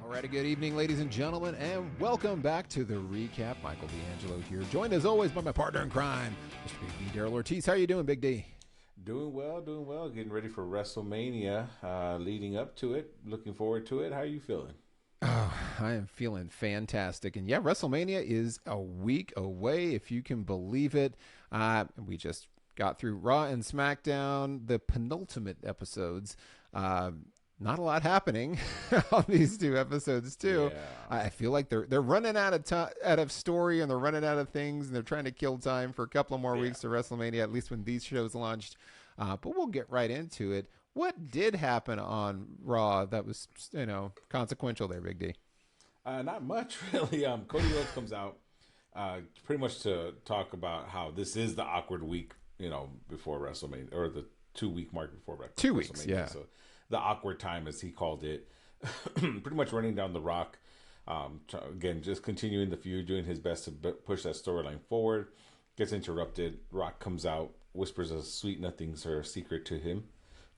All right, a good evening, ladies and gentlemen, and welcome back to the recap. Michael D'Angelo here, joined as always by my partner in crime, Mr. Big D, Daryl Ortiz. How you doing, Big D? Doing well, doing well. Getting ready for WrestleMania, leading up to it. Looking forward to it. How are you feeling? Oh, I am feeling fantastic. And yeah, WrestleMania is a week away, if you can believe it. We just got through Raw and SmackDown, the penultimate episodes. Not a lot happening on these two episodes too. Yeah. I feel like they're running out of out of story, and they're running out of things, and they're trying to kill time for a couple of more weeks to WrestleMania, at least when these shows launched. But we'll get right into it. What did happen on Raw that was, consequential there, Big D? Not much, really. Cody Rhodes comes out pretty much to talk about how this is the awkward week, before WrestleMania, or the 2-week mark before WrestleMania. 2 weeks, yeah. So the awkward time, as he called it, pretty much running down the Rock. Again, just continuing the feud, doing his best to push that storyline forward. Gets interrupted. Rock comes out, whispers a sweet nothings or a secret to him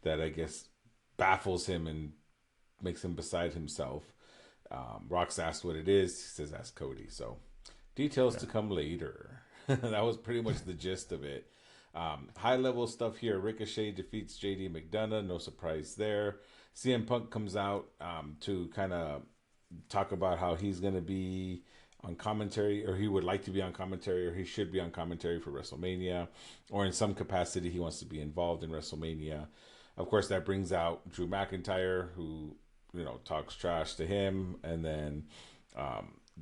that I guess baffles him and makes him beside himself. Rock's asked what it is. He says, ask Cody. So details to come later. That was pretty much the gist of it. High level stuff here. Ricochet defeats JD McDonough. No surprise there. CM Punk comes out to kind of talk about how he's going to be on commentary, or he would like to be on commentary, or he should be on commentary for WrestleMania, or in some capacity he wants to be involved in WrestleMania. Of course, that brings out Drew McIntyre, who talks trash to him, and then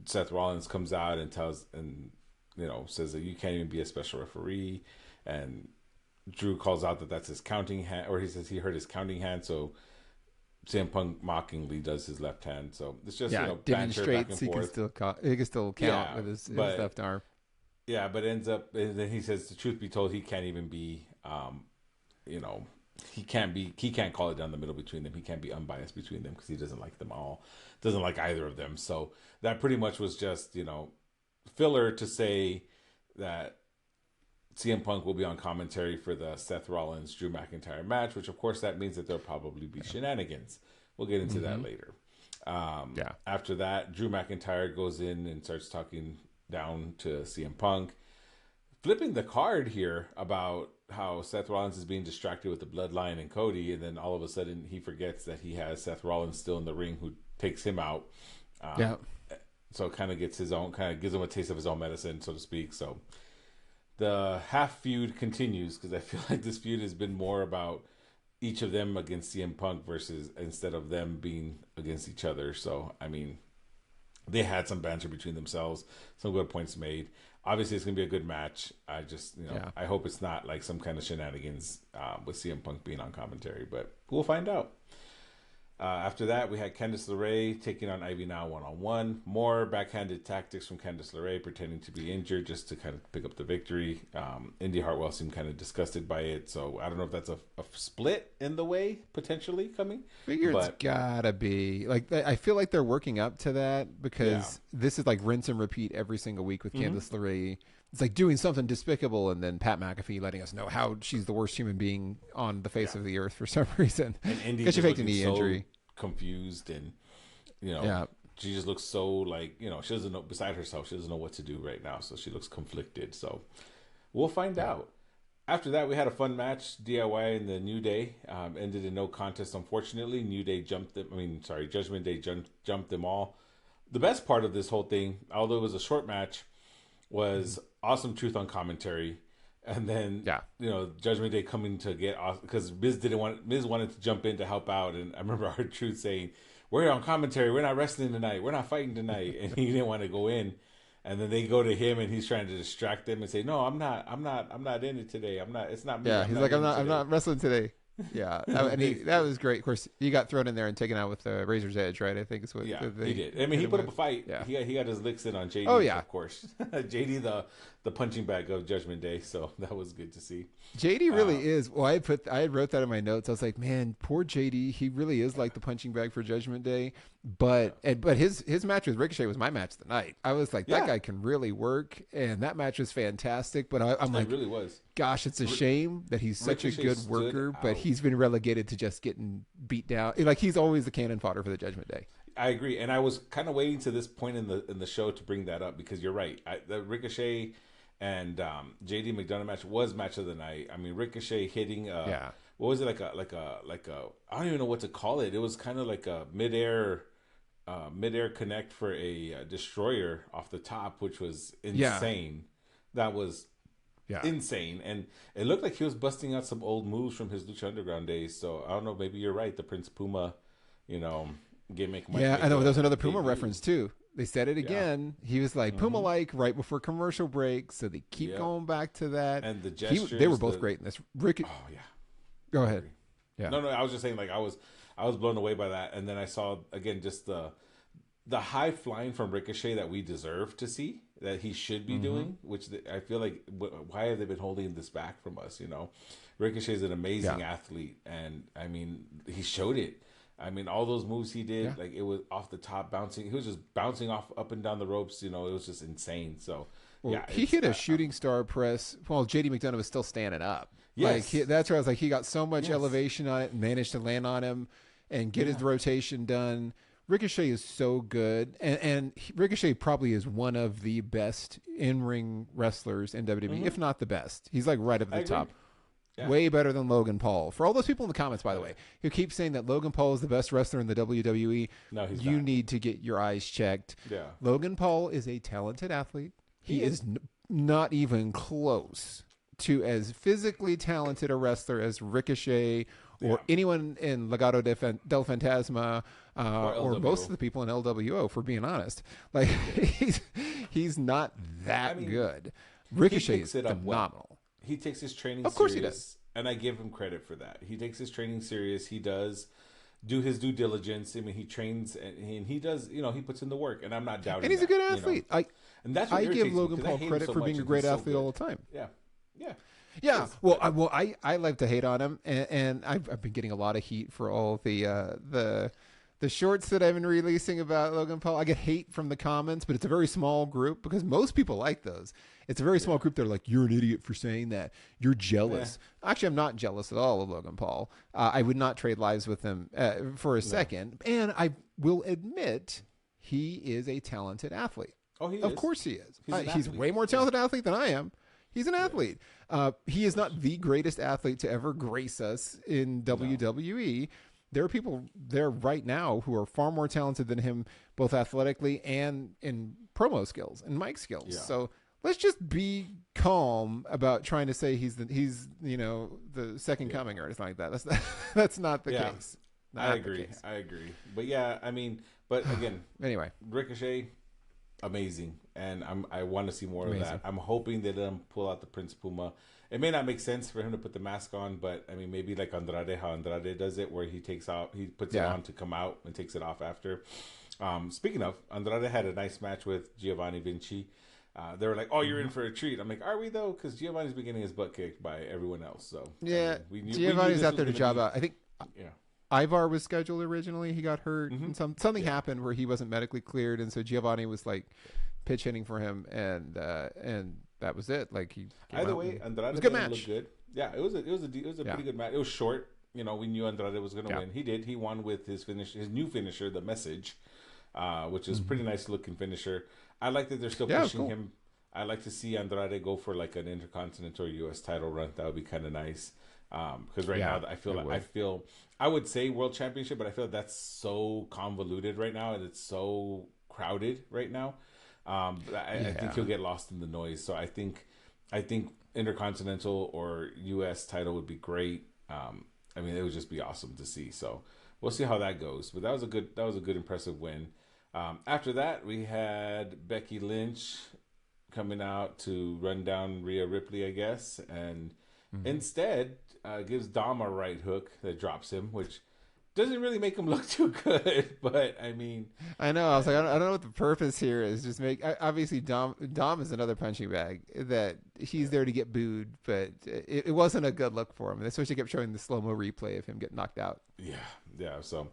Seth Rollins comes out and says that you can't even be a special referee. And Drew calls out that that's his counting hand, or he says he hurt his counting hand. So CM Punk mockingly does his left hand. So it's just demonstrates he can still count with his left arm. Yeah, but ends up, and then he says, the truth be told, he can't even be, he can't call it down the middle between them. He can't be unbiased between them because he doesn't like them all, doesn't like either of them. So that pretty much was just filler to say that CM Punk will be on commentary for the Seth Rollins Drew McIntyre match, which of course that means that there'll probably be shenanigans. We'll get into that later. After that, Drew McIntyre goes in and starts talking down to CM Punk, flipping the card here about how Seth Rollins is being distracted with the Bloodline and Cody, and then all of a sudden he forgets that he has Seth Rollins still in the ring, who takes him out. So it kind of gives him a taste of his own medicine, so to speak. So the half feud continues, because I feel like this feud has been more about each of them against CM Punk instead of them being against each other. So, I mean, they had some banter between themselves, some good points made. Obviously, it's going to be a good match. I just, I hope it's not like some kind of shenanigans with CM Punk being on commentary, but we'll find out. After that, we had Candice LeRae taking on Ivy Now one-on-one. More backhanded tactics from Candice LeRae, pretending to be injured just to kind of pick up the victory. Indy Hartwell seemed kind of disgusted by it, so I don't know if that's a split in the way, potentially, coming. It's gotta be. I feel like they're working up to that, because this is like rinse and repeat every single week with Candice LeRae. It's like doing something despicable, and then Pat McAfee letting us know how she's the worst human being on the face of the earth for some reason. And Indy because she faked a knee so injury. Confused, and she just looks so like she doesn't know, beside herself. She doesn't know what to do right now, so she looks conflicted. So we'll find out. After that, we had a fun match. DIY and the New Day ended in no contest, unfortunately. Judgment Day jumped them all. The best part of this whole thing, although it was a short match, was Awesome Truth on commentary. And then, Judgment Day coming to get, because Miz wanted to jump in to help out. And I remember R-Truth saying, we're on commentary. We're not wrestling tonight. We're not fighting tonight. And he didn't want to go in. And then they go to him, and he's trying to distract them and say, no, I'm not in it today. It's not me. Yeah, I'm not wrestling today. Yeah, that was great. Of course, he got thrown in there and taken out with the Razor's Edge, right? I think is what. Yeah, he did. I mean, he put up a fight. Yeah, he got his licks in on JD. Oh yeah, of course. JD, the punching bag of Judgment Day. So that was good to see. JD really is. Well, I wrote that in my notes. I was like, man, poor JD. He really is like the punching bag for Judgment Day. But his match with Ricochet was my match of the night. I was like, that guy can really work, and that match was fantastic. But I'm like, it really was. Gosh, it's a shame that he's such a good worker, but he's been relegated to just getting beat down. Like, he's always the cannon fodder for the Judgment Day. I agree, and I was kind of waiting to this point in the show to bring that up because you're right. The Ricochet and JD McDonough match was match of the night. I mean, Ricochet hitting Yeah. what was it, like a I don't even know what to call it. It was kind of like a midair connect for a destroyer off the top, which was Yeah. insane. That was Yeah. insane, and it looked like he was busting out some old moves from his Lucha Underground days. So I don't know, maybe you're right. The Prince Puma, you know, gimmick might Yeah, make I know. a There's another Puma debut. reference too. They said it Yeah. again. He was like Puma like right before commercial break, so they keep Yeah. going back to that. And the They were gestures, both great in this. Rick, oh yeah, go I ahead. agree. Yeah. No, I was just saying, like I was blown away by that, and then I saw again just the high flying from Ricochet that we deserve to see, that he should be doing, which I feel like why have they been holding this back from us? You know, Ricochet is an amazing athlete, and I mean he showed it. I mean, all those moves he did, like it was off the top bouncing. He was just bouncing off up and down the ropes. You know, it was just insane. So Well, yeah, he hit a shooting star press while JD McDonough was still standing up. Yes. Like that's where I was like, he got so much Yes. elevation on it and managed to land on him and get his rotation done. Ricochet is so good, and Ricochet probably is one of the best in-ring wrestlers in WWE, if not the best. He's like right up at the top. Yeah. Way better than Logan Paul. For all those people in the comments, by the way, who keep saying that Logan Paul is the best wrestler in the WWE, No, he's you not. need to get your eyes checked. Yeah. Logan Paul is a talented athlete. He is not even close to as physically talented a wrestler as Ricochet or anyone in Legado del Fantasma or most of the people in LWO, for being honest. Like, he's not that good. Ricochet is phenomenal. He takes his training Of course serious, he does. and I give him credit for that. He takes his training serious. He does do his due diligence. I mean, he trains and he does. You know, he puts in the work, and I'm not doubting. And he's a good athlete. You know? And that's what I give irritates me, Logan 'cause I Paul hate him credit so for much, being a and great he's so athlete good. all the time. Yeah, yeah. Yeah, well, I like to hate on him, and I've been getting a lot of heat for all the shorts that I've been releasing about Logan Paul. I get hate from the comments, but it's a very small group because most people like those. It's a very small group. They're like, "You're an idiot for saying that. You're jealous." Actually, I'm not jealous at all of Logan Paul. I would not trade lives with him for a second, and I will admit he is a talented athlete. Oh, he is. Of course he is. He's an way more talented athlete than I am. He's an athlete. He is not the greatest athlete to ever grace us in WWE. There are people there right now who are far more talented than him, both athletically and in promo skills and mic skills. Yeah. So let's just be calm about trying to say he's the second coming or anything like that. That's not the case. Not I the agree. case. I agree. But yeah, I mean, but again, Anyway, Ricochet, amazing, and I want to see more Amazing. of that. I'm hoping they let him pull out the Prince Puma. It may not make sense for him to put the mask on, but I mean, maybe like Andrade, how Andrade does it, where he puts it on to come out and takes it off after. Speaking of, Andrade had a nice match with Giovanni Vinci. They were like, "Oh, you're in for a treat." I'm like, "Are we though?" Because Giovanni's been getting his butt kicked by everyone else. So yeah, we knew Giovanni's this out there to was job gonna out. I think be- Yeah, Ivar was scheduled originally. He got hurt, and something happened where he wasn't medically cleared, and so Giovanni was like pitch hitting for him, and that was it. Like he came either out way, and- Andrade it was a good made him match. look good. Yeah, it was a pretty good match. It was short. You know, we knew Andrade was going to win. He did. He won with his new finisher, the Message, which is pretty nice looking finisher. I like that they're still pushing him. I like to see Andrade go for like an Intercontinental U.S. title run. That would be kind of nice. Because right now I would say World Championship, but I feel that's so convoluted right now and it's so crowded right now. I think he'll get lost in the noise. So I think Intercontinental or U.S. title would be great. I mean, it would just be awesome to see. So we'll see how that goes. But that was a good impressive win. After that, we had Becky Lynch coming out to run down Rhea Ripley, I guess, and instead gives Dom a right hook that drops him, which doesn't really make him look too good. But I mean, I know. I was like, I don't know what the purpose here is. Just obviously Dom is another punching bag that he's there to get booed, but it wasn't a good look for him. And especially kept showing the slow mo replay of him getting knocked out. Yeah. So,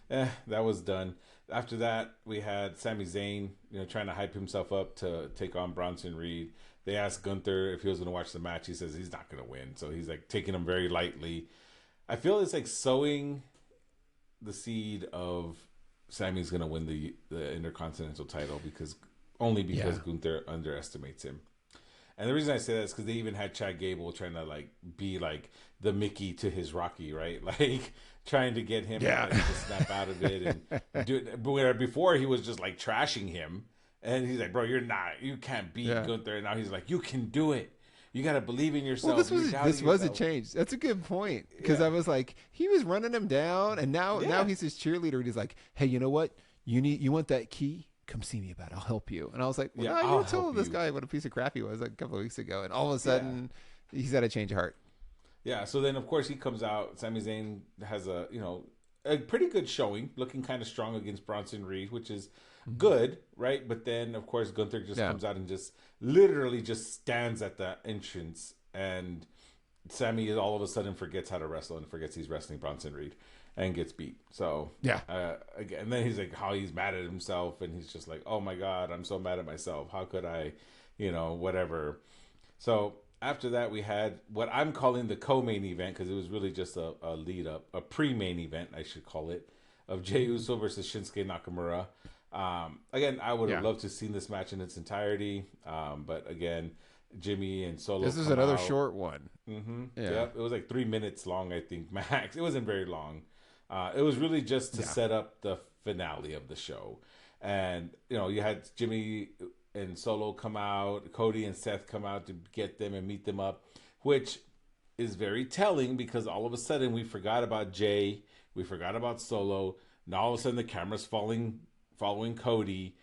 that was done. After that, we had Sami Zayn, trying to hype himself up to take on Bronson Reed. They asked Gunther if he was going to watch the match. He says he's not going to win, so he's like taking him very lightly. I feel it's like sowing the seed of Sammy's gonna win the Intercontinental title because Yeah. Gunther underestimates him. And the reason I say that is because they even had Chad Gable trying to like be like the Mickey to his Rocky, right? Like trying to get him Yeah. to snap out of it and do it. But where before he was just like trashing him, and he's like, "Bro, you can't beat Yeah. Gunther." And now he's like, "You can do it. You got to believe in Well, yourself. You're this doubting was a yourself." change. That's a good point because Yeah, I was like, he was running him down, and now yeah, he's his cheerleader. And he's like, hey, you know what? You want that key? Come see me about it. I'll help you. And I was like, well, yeah. no, you I'll were telling help this you. guy what a piece of crap he was like a couple of weeks ago, and all of a Yeah, sudden he's had a change of heart. yeah. So then, of course, he comes out. Sami Zayn has a pretty good showing, looking kind of strong against Bronson Reed, which is Mm-hmm. good, right? But then, of course, Gunther just Yeah, comes out and just literally just stands at the entrance, and Sammy all of a sudden forgets how to wrestle and forgets he's wrestling Bronson Reed and gets beat. So, yeah, again, and then he's like, how he's mad at himself, and he's just like, oh my God, I'm so mad at myself. How could I, whatever. So, after that, we had what I'm calling the co-main event because it was really just a lead up, a pre-main event, I should call it, of Jey Uso versus Shinsuke Nakamura. Again, I would have yeah. loved to have seen this match in its entirety, but again, Jimmy and Solo This is come another out. short one. Mm-hmm. Yeah, Yep, it was like 3 minutes long, I think max. It wasn't very long. It was really just to yeah, set up the finale of the show, and you had Jimmy and Solo come out, Cody and Seth come out to get them and meet them up, which is very telling because all of a sudden we forgot about Jay, we forgot about Solo. Now all of a sudden the camera's following Cody,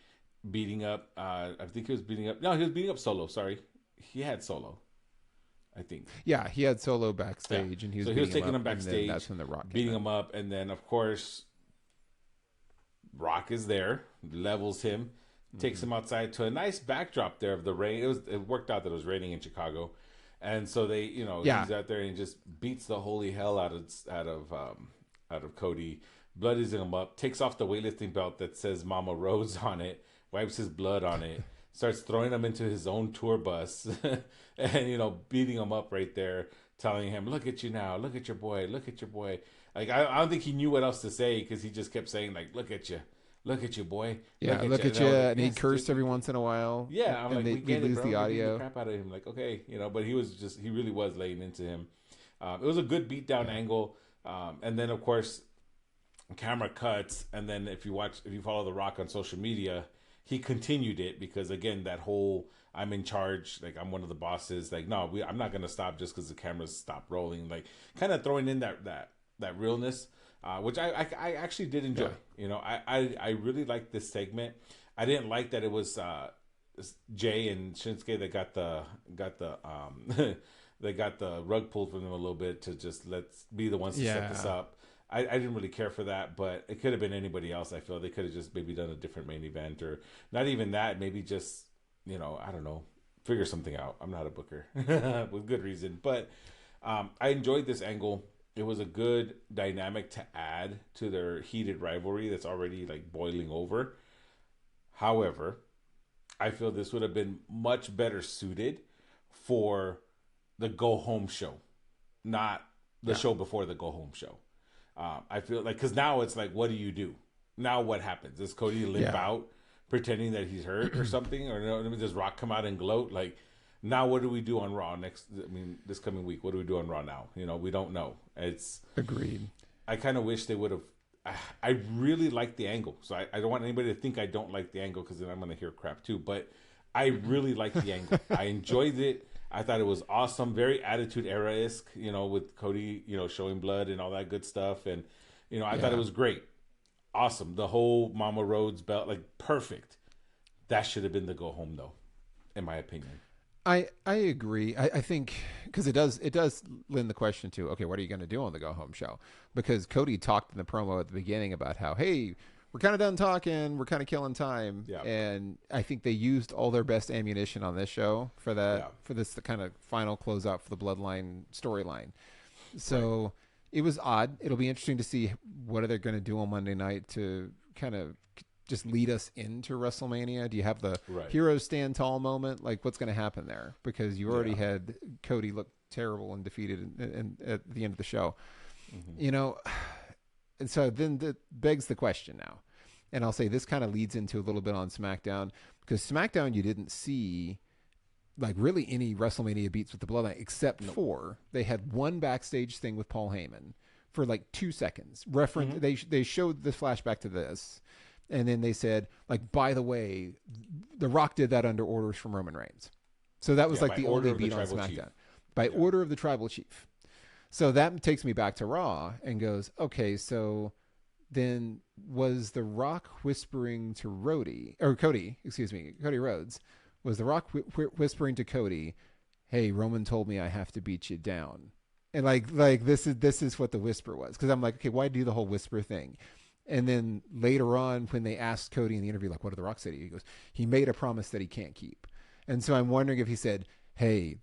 beating up. I think he was beating up. No, he was beating up Solo. Sorry, he had Solo. I think. yeah. He had Solo Yeah. backstage, and he was So he was beating him taking up, him and then that's backstage, when the Rock came beating out. him up, and then of course Rock is there, levels him, takes Mm-hmm. him outside to a nice backdrop there of the rain. It worked out that it was raining in Chicago, and so they Yeah, he's out there and just beats the holy hell out of Cody, bloodies him up, takes off the weightlifting belt that says Mama Rose on it, wipes his blood on it, starts throwing him into his own tour bus, and beating him up right there, telling him, "Look at you now, look at your boy, look at your boy." Like I don't think he knew what else to say because he just kept saying like, look at you, boy, yeah. look at you." Look And at I you, was like, and he yes, cursed dude. every once in a while, Yeah, I'm and like, we we get it, lose bro. the We're beating the audio. crap out of him. Like, okay, but he really was laying into him. It was a good beatdown Yeah, angle, and then of course, camera cuts, and then if you follow The Rock on social media, he continued it because again, that whole I'm in charge, like I'm one of the bosses. Like, no, I'm not gonna stop just because the cameras stop rolling. Like, kind of throwing in that realness, which I actually did enjoy. yeah, I really liked this segment. I didn't like that it was Jay and Shinsuke that they got the rug pulled from them a little bit to just let's be the ones to set this yeah. up. I didn't really care for that, but it could have been anybody else. I feel they could have just maybe done a different main event or not even that. Maybe just I don't know, figure something out. I'm not a booker with good reason, but I enjoyed this angle. It was a good dynamic to add to their heated rivalry that's already like boiling over. However, I feel this would have been much better suited for the go home show, not the Yeah. show before the go home show. I feel like because now it's like, what do you do? Now what happens? Does Cody limp Yeah. out, pretending that he's hurt or something, or no? Does Rock come out and gloat? Like, now what do we do on Raw next? I mean, this coming week, what do we do on Raw now? We don't know. Agreed. I kind of wish they would have. I really like the angle, so I don't want anybody to think I don't like the angle because then I'm going to hear crap too. But I really like the angle. I enjoyed it. I thought it was awesome, very Attitude Era esque, with Cody, showing blood and all that good stuff, and I thought it Yeah. was great, awesome. The whole Mama Rhodes belt, like perfect. That should have been the go home though, in my opinion. I agree. I think because it does lend the question to, okay, what are you going to do on the go home show? Because Cody talked in the promo at the beginning about how, hey, we're kind of done talking, we're kind of killing time, Yeah, and I think they used all their best ammunition on this show for that yeah, for this the kind of final closeout for the Bloodline storyline. right, So it was odd. It'll be interesting to see what are they going to do on Monday night to kind of just lead us into WrestleMania. Do you have the right, hero stand tall moment? Like, what's going to happen there? Because you already yeah, had Cody look terrible and defeated at the end of the show. hmm You know, and so then that begs the question now. and I'll say this kind of leads into a little bit on SmackDown, because SmackDown you didn't see like really any WrestleMania beats with the Bloodline except Nope. for they had one backstage thing with Paul Heyman for like 2 seconds. Reference they showed the flashback to this, and then they said like, by the way, The Rock did that under orders from Roman Reigns. So that was like the only beat on SmackDown. Chief. By order of the tribal chief. So that takes me back to Raw and goes, okay, so then was The Rock whispering to Cody Rhodes, was The Rock whispering to Cody, hey, Roman told me I have to beat you down. And like this is what the whisper was. Because I'm like, okay, why do the whole whisper thing? And then later on, when they asked Cody in the interview, like, what did The Rock say to you? He goes, he made a promise that he can't keep. And so I'm wondering if he said, hey,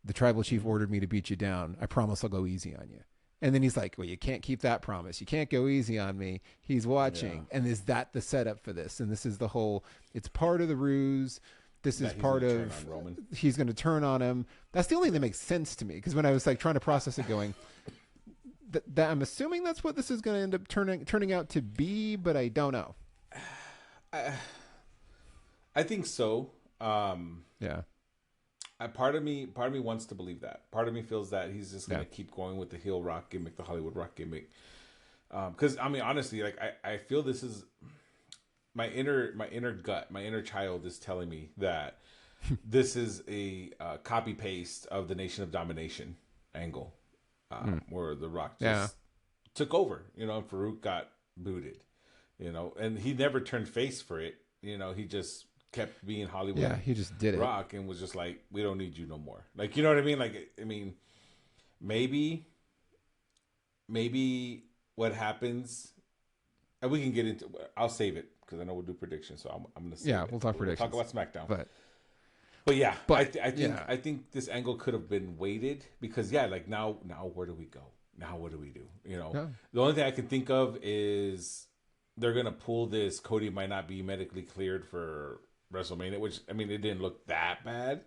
the tribal chief ordered me to beat you down. I promise I'll go easy on you. And then he's like, well, you can't keep that promise. You can't go easy on me. He's watching. Yeah. And is that the setup for this? And this is the whole, it's part of the ruse. This is part of, he's going to turn on him. That's the only thing that makes sense to me. Because when I was like trying to process it going, that I'm assuming that's what this is going to end up turning out to be, but I don't know. I think so. Yeah. Part of me wants to believe that. Part of me feels that he's just going to keep going with the heel Rock gimmick, the Hollywood Rock gimmick. Because I mean, honestly, like I feel this is my inner gut, my inner child is telling me that this is a copy paste of the Nation of Domination angle, where the Rock just took over. You know, and Farouk got booted. You know, and he never turned face for it. You know, he just kept being Hollywood. Yeah, he just did it. Rock and was just like, we don't need you no more. Like, you know what I mean? Like, I mean, maybe what happens, and we can get into. I'll save it because I know we'll do predictions. So I'm going to save it. We'll talk predictions. We'll talk about SmackDown. But yeah, I think this angle could have been waited because like now where do we go? Now what do we do? You know, the only thing I can think of is they're gonna pull this. Cody might not be medically cleared for WrestleMania, which I mean, it didn't look that bad,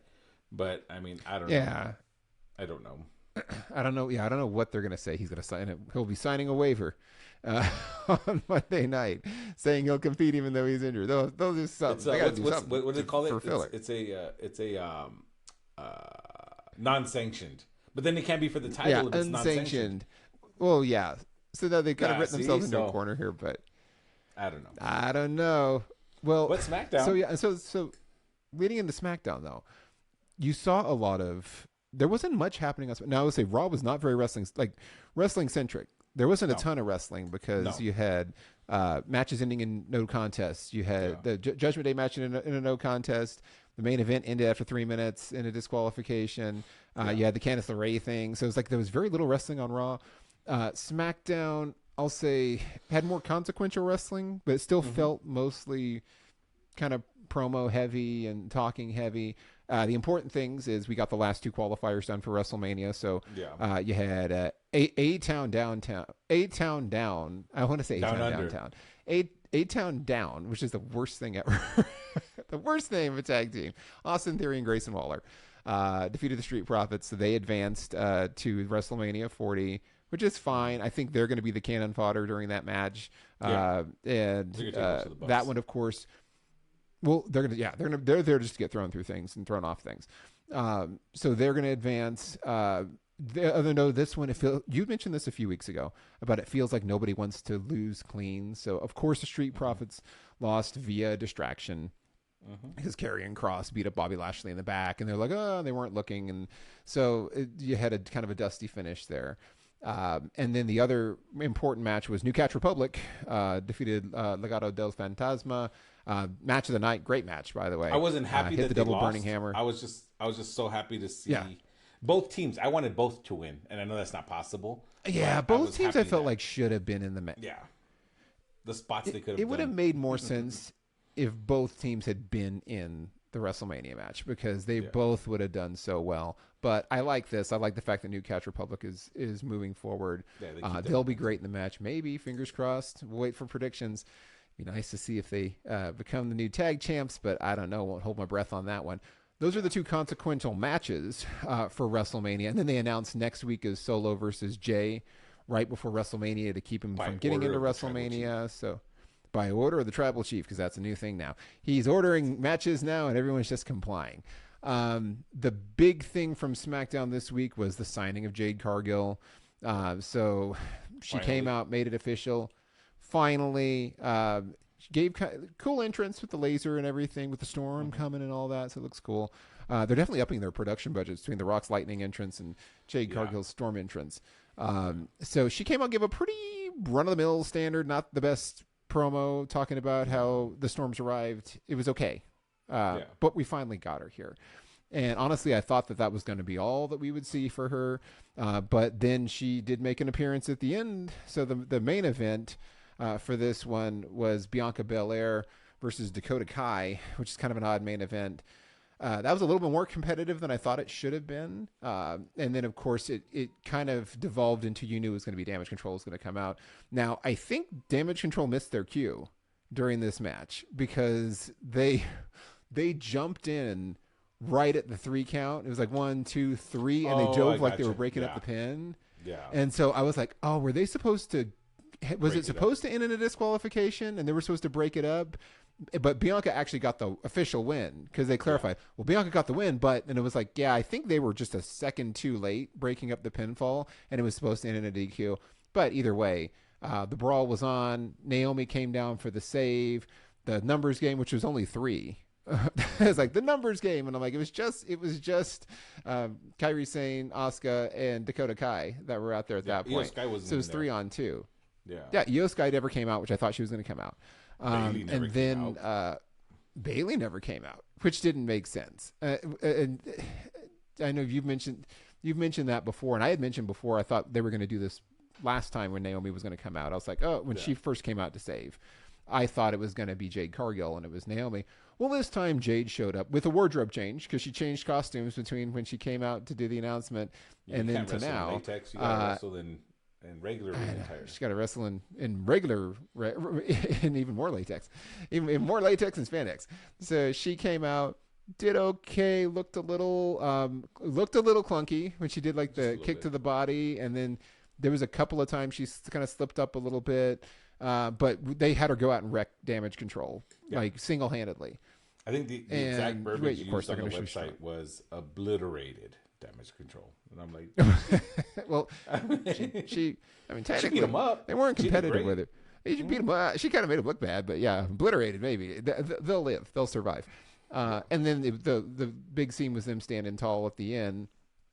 but I mean, I don't know. I don't know. I don't know. Yeah, I don't know what they're gonna say. He's gonna sign it. He'll be signing a waiver on Monday night, saying he'll compete even though he's injured. They'll do something. What do they call it? It's a non-sanctioned, but then it can't be for the title if it's non-sanctioned. Well, yeah. So that they kind of written themselves into a corner here, but I don't know. I don't know. Well, but SmackDown. So yeah, so leading into SmackDown though, you saw a lot of. There wasn't much happening on. Now I would say Raw was not very wrestling centric. There wasn't a ton of wrestling because you had matches ending in no contests. You had the Judgment Day match in a no contest. The main event ended after 3 minutes in a disqualification. You had the Candice LeRae thing. So it was like there was very little wrestling on Raw. SmackDown, I'll say, had more consequential wrestling, but it still felt mostly kind of promo heavy and talking heavy. The important things is we got the last 2 qualifiers done for WrestleMania. So you had A-Town Down. I want to say A-Town Downtown. A-Town Down, which is the worst thing ever. The worst name of a tag team. Austin Theory and Grayson Waller defeated the Street Profits. So they advanced to WrestleMania 40. Which is fine. I think they're going to be the cannon fodder during that match. And that one, of course, well, they're there just to get thrown through things and thrown off things. So they're going to advance. This one, you mentioned this a few weeks ago about it feels like nobody wants to lose clean. So of course the Street Profits lost via distraction. Because Karrion Kross beat up Bobby Lashley in the back, and they're like, oh, they weren't looking, and so you had a kind of a dusty finish there. And then the other important match was New Catch Republic defeated Legado del Fantasma. Match of the night, great match by the way. I wasn't happy hit that the they double lost. burning hammer. I was just so happy to see both teams. I wanted both to win, and I know that's not possible. Yeah, both teams I felt like should have been in the match. Yeah, the spots they could have. It would have made more sense if both teams had been in the WrestleMania match because they both would have done so well. But I like this. I like the fact that New Catch Republic is moving forward. Yeah, they'll be great in the match. Maybe, fingers crossed. We'll wait for predictions. Be nice to see if they become the new tag champs, but I don't know. Won't hold my breath on that one. Those are the 2 consequential matches for WrestleMania. And then they announced next week is Solo versus Jay right before WrestleMania to keep him from getting into WrestleMania. So by order of the tribal chief, because that's a new thing now. He's ordering matches now, and everyone's just complying. The big thing from SmackDown this week was the signing of Jade Cargill. So she came out, made it official. Finally, she gave cool entrance with the laser and everything, with the storm coming and all that. So it looks cool. They're definitely upping their production budgets between the Rock's lightning entrance and Jade Cargill's storm entrance. So she came out, gave a pretty run-of-the-mill standard, not the best promo, talking about how the storms arrived. It was okay. But we finally got her here. And honestly, I thought that was going to be all that we would see for her. But then she did make an appearance at the end. So the main event for this one was Bianca Belair versus Dakota Kai, which is kind of an odd main event. That was a little bit more competitive than I thought it should have been. And then, of course, it kind of devolved into, you knew it was going to be Damage Control was going to come out. Now, I think Damage Control missed their cue during this match because they jumped in right at the 3 count. It was like 1, 2, 3, and they dove like they were breaking up the pin. Yeah. And so I was like, oh, were they supposed to... Was it supposed to end in a disqualification and they were supposed to break it up? But Bianca actually got the official win because they clarified, well, Bianca got the win, and it was like, yeah, I think they were just a second too late breaking up the pinfall, and it was supposed to end in a DQ. But either way, the brawl was on. Naomi came down for the save. The numbers game, which was only 3. It was like the numbers game, and I'm like, it was just Kairi Sane, Asuka, and Dakota Kai that were out there at that point. So it was 3 on 2. Yeah, Io Sky never came out, which I thought she was going to come out. And then Bailey never came out, which didn't make sense. And I know you've mentioned that before, and I had mentioned before I thought they were going to do this last time when Naomi was going to come out. I was like, when she first came out to save, I thought it was going to be Jade Cargill, and it was Naomi. Well, this time Jade showed up with a wardrobe change because she changed costumes between when she came out to do the announcement and then to now. Latex. You gotta wrestle in regular attire. She's got to wrestle in regular and even more latex, even more latex and spandex. So she came out, did okay, looked a little clunky when she did like the kick to the body, and then there was a couple of times she kind of slipped up a little bit. But they had her go out and wreck Damage Control like single-handedly. I think the exact verbiage used on the website was obliterated Damage Control, and I'm like, well, she technically beat them up. They weren't competitive with it. She beat them up. She kind of made them look bad, but yeah, obliterated maybe. They'll live. They'll survive. And then the big scene was them standing tall at the end.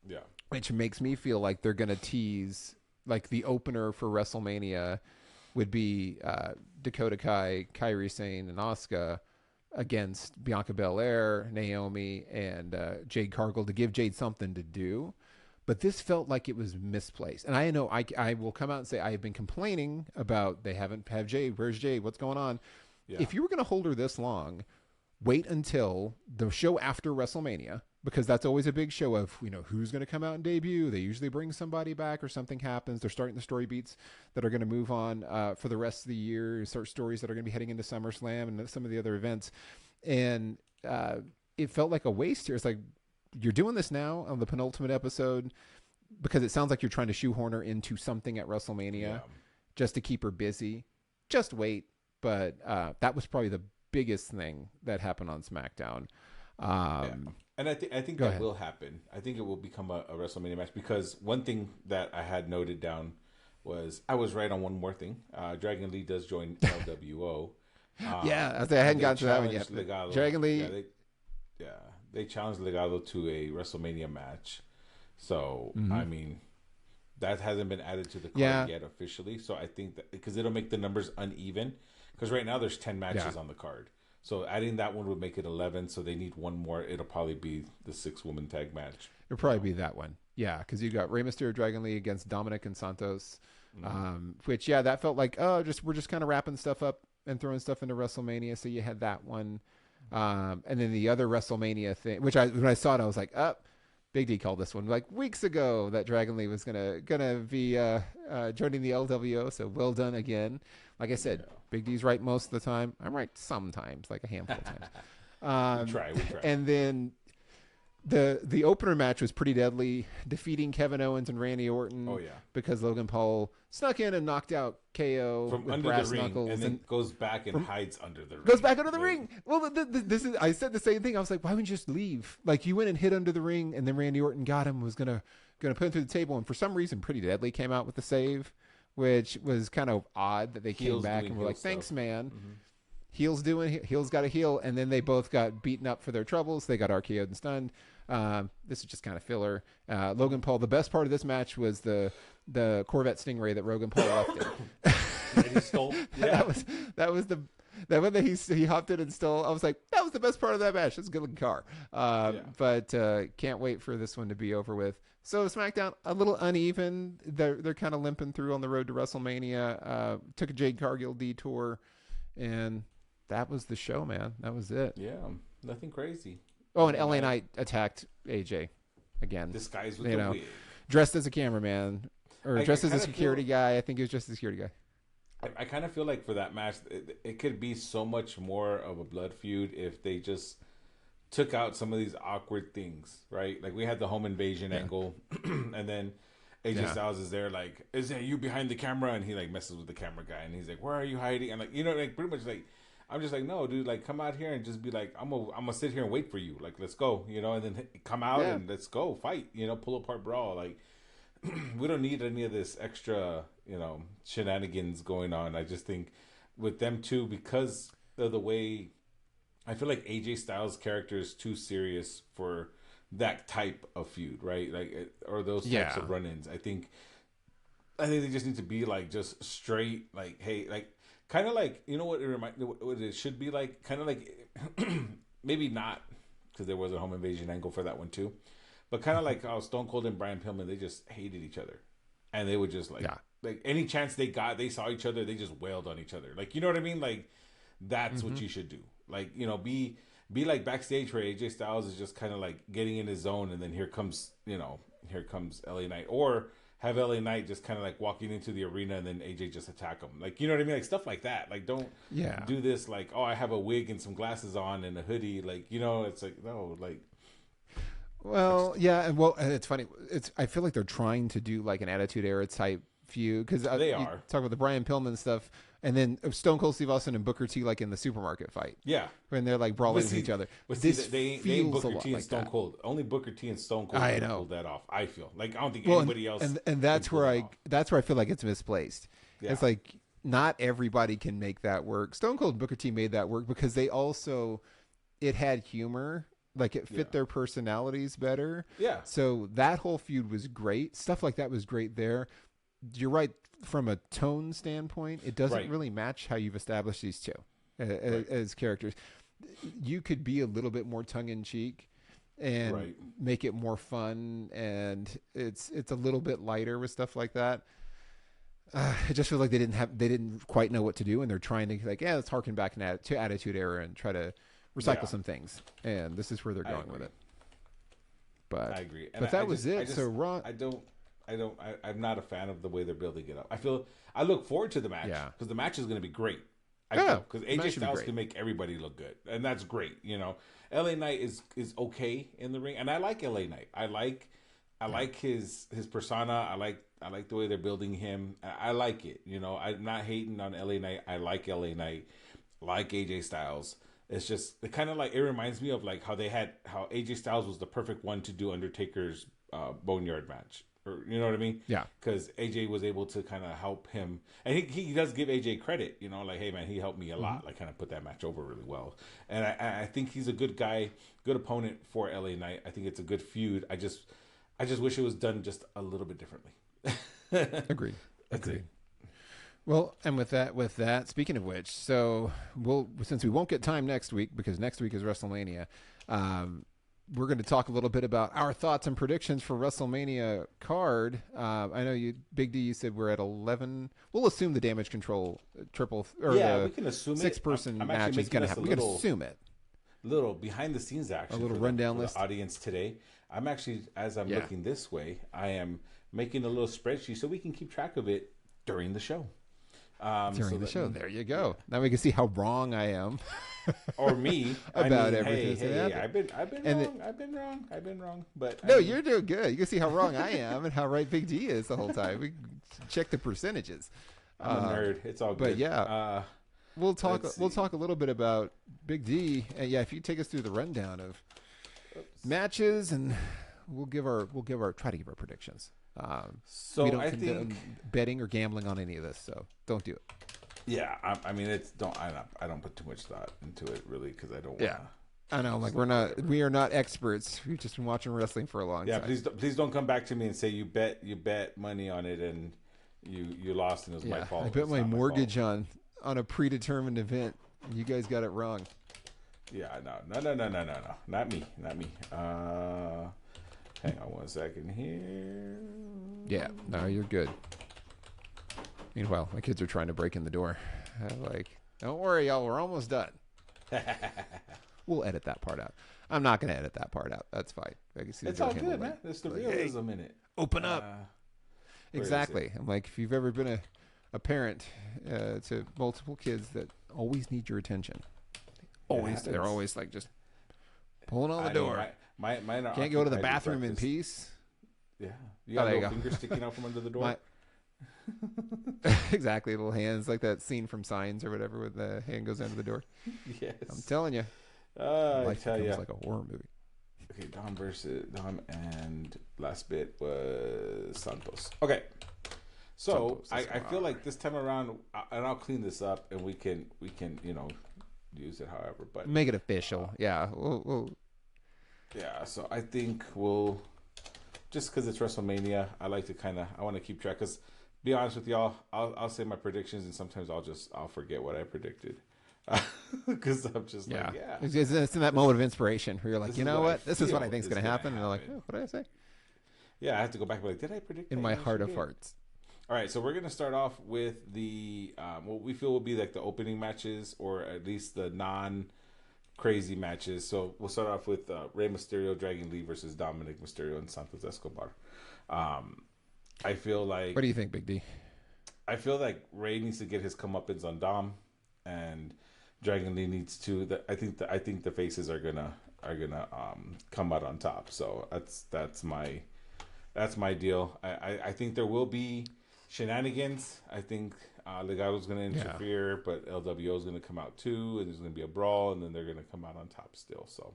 Yeah, which makes me feel like they're gonna tease like the opener for WrestleMania would be Dakota Kai, Kairi Sane, and Asuka against Bianca Belair, Naomi, and Jade Cargill to give Jade something to do. But this felt like it was misplaced. And I know I will come out and say I have been complaining about they haven't have Jade. Where's Jade? What's going on? Yeah. If you were going to hold her this long, wait until the show after WrestleMania, because that's always a big show of, who's going to come out and debut. They usually bring somebody back or something happens. They're starting the story beats that are going to move on for the rest of the year, start stories that are going to be heading into SummerSlam and some of the other events. And it felt like a waste here. It's like, you're doing this now on the penultimate episode because it sounds like you're trying to shoehorn her into something at WrestleMania just to keep her busy. Just wait. But that was probably the biggest thing that happened on SmackDown. And I think that will happen. I think it will become a WrestleMania match because one thing that I had noted down was I was right on one more thing. Dragon Lee does join LWO. I hadn't gotten to that one yet. Legado. Dragon Lee. They challenged Legado to a WrestleMania match. So, I mean, that hasn't been added to the card yet officially. So I think that because it'll make the numbers uneven. Because right now there's 10 matches on the card. So adding that one would make it 11. So they need one more. It'll probably be the 6-woman tag match. It'll probably be that one. Yeah, because you got Rey Mysterio, Dragon Lee against Dominic and Santos. Which, that felt like, we're just kind of wrapping stuff up and throwing stuff into WrestleMania. So you had that one. And then the other WrestleMania thing, which when I saw it, I was like, Big D called this one like weeks ago that Dragon Lee was gonna be joining the LWO. So well done again. Like I said, Big D's right most of the time. I'm right sometimes, like a handful of times. We try. And then the opener match was pretty deadly, defeating Kevin Owens and Randy Orton. Oh yeah, because Logan Paul snuck in and knocked out KO from with under the brass ring, knuckles, and then goes back and hides under the ring. goes back under the Like, ring. Well, this is I said the same thing. I was like, why wouldn't you just leave? Like you went and hid under the ring, and then Randy Orton got him, was gonna put him through the table, and for some reason, Pretty Deadly came out with the save, which was kind of odd that they came Heels back doing and were heel like, thanks, stuff. man. Heels got a heel, and then they both got beaten up for their troubles. They got RKO'd and stunned. This is just kind of filler. Logan Paul. The best part of this match was the Corvette Stingray that Logan Paul left in. that he stole. Yeah. that was the that one that he hopped in and stole. I was like, that was the best part of that match. It's a good looking car. But can't wait for this one to be over with. So SmackDown a little uneven. They're kind of limping through on the road to WrestleMania. Took a Jade Cargill detour, and that was the show, man. That was it. Yeah, nothing crazy. Oh, and LA Knight attacked AJ again. Disguised with the wig. Dressed as a cameraman or dressed as a security guy. I think it was just a security guy. I kind of feel like for that match, it could be so much more of a blood feud if they just took out some of these awkward things, right? Like we had the home invasion angle, and then AJ Styles is there, like, is that you behind the camera? And he like messes with the camera guy, and he's like, where are you hiding? And like, you know, like pretty much like, I'm just like, no, dude, like come out here and just be like, I'm gonna sit here and wait for you, like let's go, you know, and then come out and let's go fight, you know, pull apart brawl, like. We don't need any of this extra, you know, shenanigans going on. I just think with them too, because of the way I feel like AJ Styles' character is too serious for that type of feud, right? Like, or those types of run-ins. I think they just need to be like just straight, like, hey, like kind of like, you know what what it should be like, kind of like maybe not, because there was a home invasion angle for that one too. But kind of like how Stone Cold and Brian Pillman, they just hated each other. And they would just like any chance they got, they saw each other, they just wailed on each other. Like, you know what I mean? Like, that's what you should do. Like, you know, be like backstage where AJ Styles is just kind of like getting in his zone, and then here comes LA Knight. Or have LA Knight just kind of like walking into the arena and then AJ just attack him. Like, you know what I mean? Like, stuff like that. Like, don't do this like, oh, I have a wig and some glasses on and a hoodie. Like, you know, it's like, no, like... Well, yeah, and it's funny. I feel like they're trying to do like an Attitude Era type feud because they are talk about the Brian Pillman stuff, and then Stone Cold Steve Austin and Booker T like in the supermarket fight. Yeah, when they're like brawling with each other. But this they ain't Booker T and Stone Cold. Only Booker T and Stone Cold pulled that off. I feel like I don't think anybody else. And that's where I feel like it's misplaced. Yeah. It's like not everybody can make that work. Stone Cold and Booker T made that work because it had humor. Like it fit their personalities better. Yeah. So that whole feud was great. Stuff like that was great there. You're right. From a tone standpoint, it doesn't really match how you've established these two as characters. You could be a little bit more tongue in cheek and make it more fun, and it's a little bit lighter with stuff like that. It just feels like they didn't quite know what to do, and they're trying to like, let's harken back to Attitude Era and try to recycle some things, and this is where they're going with it. But I agree. But that was it. So Ron, I'm not a fan of the way they're building it up. I look forward to the match because the match is going to be great. Because AJ Styles can make everybody look good, and that's great. You know, LA Knight is okay in the ring, and I like LA Knight. I like his persona. I like the way they're building him. I like it. You know, I'm not hating on LA Knight. I like LA Knight. Like AJ Styles. It's just it reminds me of like how AJ Styles was the perfect one to do Undertaker's Boneyard match, or you know what I mean? Yeah. Because AJ was able to kind of help him, and he does give AJ credit. You know, like, hey man, he helped me a lot. Like, kind of put that match over really well. And I think he's a good guy, good opponent for LA Knight. I think it's a good feud. I just wish it was done just a little bit differently. Agreed. Well, and with that, speaking of which, so since we won't get time next week because next week is WrestleMania, we're going to talk a little bit about our thoughts and predictions for WrestleMania card. I know Big D, you said we're at 11. We'll assume the Damage Control we can assume 6-person match is going to happen. We can assume it. Little behind the scenes action. A little rundown list. The audience today. I'm actually, as I'm looking this way, I am making a little spreadsheet so we can keep track of it during the show. during So the let show. me, There you yeah. go. Now we can see how wrong I am Or me. I about mean, everything hey, that's gonna hey, happen. I've been And wrong. I've been wrong. I've been wrong. But I no, mean, you're doing good. You can see how wrong I am and how right Big D is the whole time. We check the percentages. I'm a nerd. It's all But good. yeah, we'll talk. Let's We'll see. talk a little bit about Big D. And yeah, if you take us through the rundown of Oops. matches, and try to give our predictions. We So don't I condone think, betting or gambling on any of this, so don't do it. yeah. I mean, it's don't. I don't put too much thought into it really because I don't want Yeah. to. I know, like we are not experts. We've just been watching wrestling for a long Yeah, time. please don't come back to me and say you bet money on it and you lost and it was my fault. I bet It's my not my mortgage fault. on a predetermined event. You guys got it wrong. Yeah, no, not me. Hang on one second here. Yeah, no, you're good. Meanwhile, my kids are trying to break in the door. I'm like, don't worry, y'all, we're almost done. We'll edit that part out. I'm not going to edit that part out. That's fine. I can see It's the door all handle good, like- man. It's the like, realism in it. Open up. Where is Exactly. I'm like, if you've ever been a parent to multiple kids that always need your attention, always, they're happens. always like just pulling on the I door. mean, mine are Can't go to the occupied with bathroom in breakfast. peace. Yeah, you got there you little go. fingers sticking out from under the door. My- Exactly, little hands like that scene from Signs or whatever, where the hand goes under the door. Yes, I'm telling you, I life tell becomes you. like a horror movie. Okay, Dom and last bit was Santos. Okay, so Santos I feel like this time around, and I'll clean this up, and we can use it however. But Make it official. Yeah, yeah, so I think we'll just because it's WrestleMania, I like to I want to keep track. Because be honest with y'all, I'll say my predictions, and sometimes I'll forget what I predicted. Because I'm just like, yeah. It's in that moment of inspiration where you're like, This you is know what I what? This is what I feel think is is going to gonna happen. And they're like, happen. oh, what did I say? Yeah, I have to go back and be like, did I predict In that? my Yeah, I heart sure of did. hearts. All right, so we're gonna start off with the what we feel will be like the opening matches, or at least the non-crazy matches. So we'll start off with Rey Mysterio, Dragon Lee versus Dominic Mysterio and Santos Escobar. I feel like What do you think, Big D? I feel like Rey needs to get his comeuppance on Dom, and Dragon Lee needs to. I think the faces are gonna come out on top. So that's my deal. I think there will be shenanigans. I think Legado's going to interfere, but LWO is going to come out too, and there's going to be a brawl, and then they're going to come out on top still. So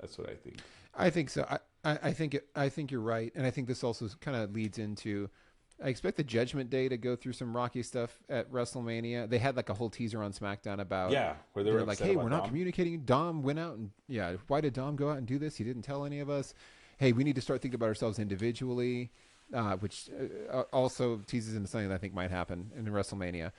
that's what I think. I think so. I think you're right, and I think this also kind of leads into. I expect the Judgment Day to go through some rocky stuff at WrestleMania. They had like a whole teaser on SmackDown about where they they're were like, upset hey, about we're not Dom. communicating. Dom went out and why did Dom go out and do this? He didn't tell any of us. Hey, we need to start thinking about ourselves individually, which also teases into something that I think might happen in WrestleMania.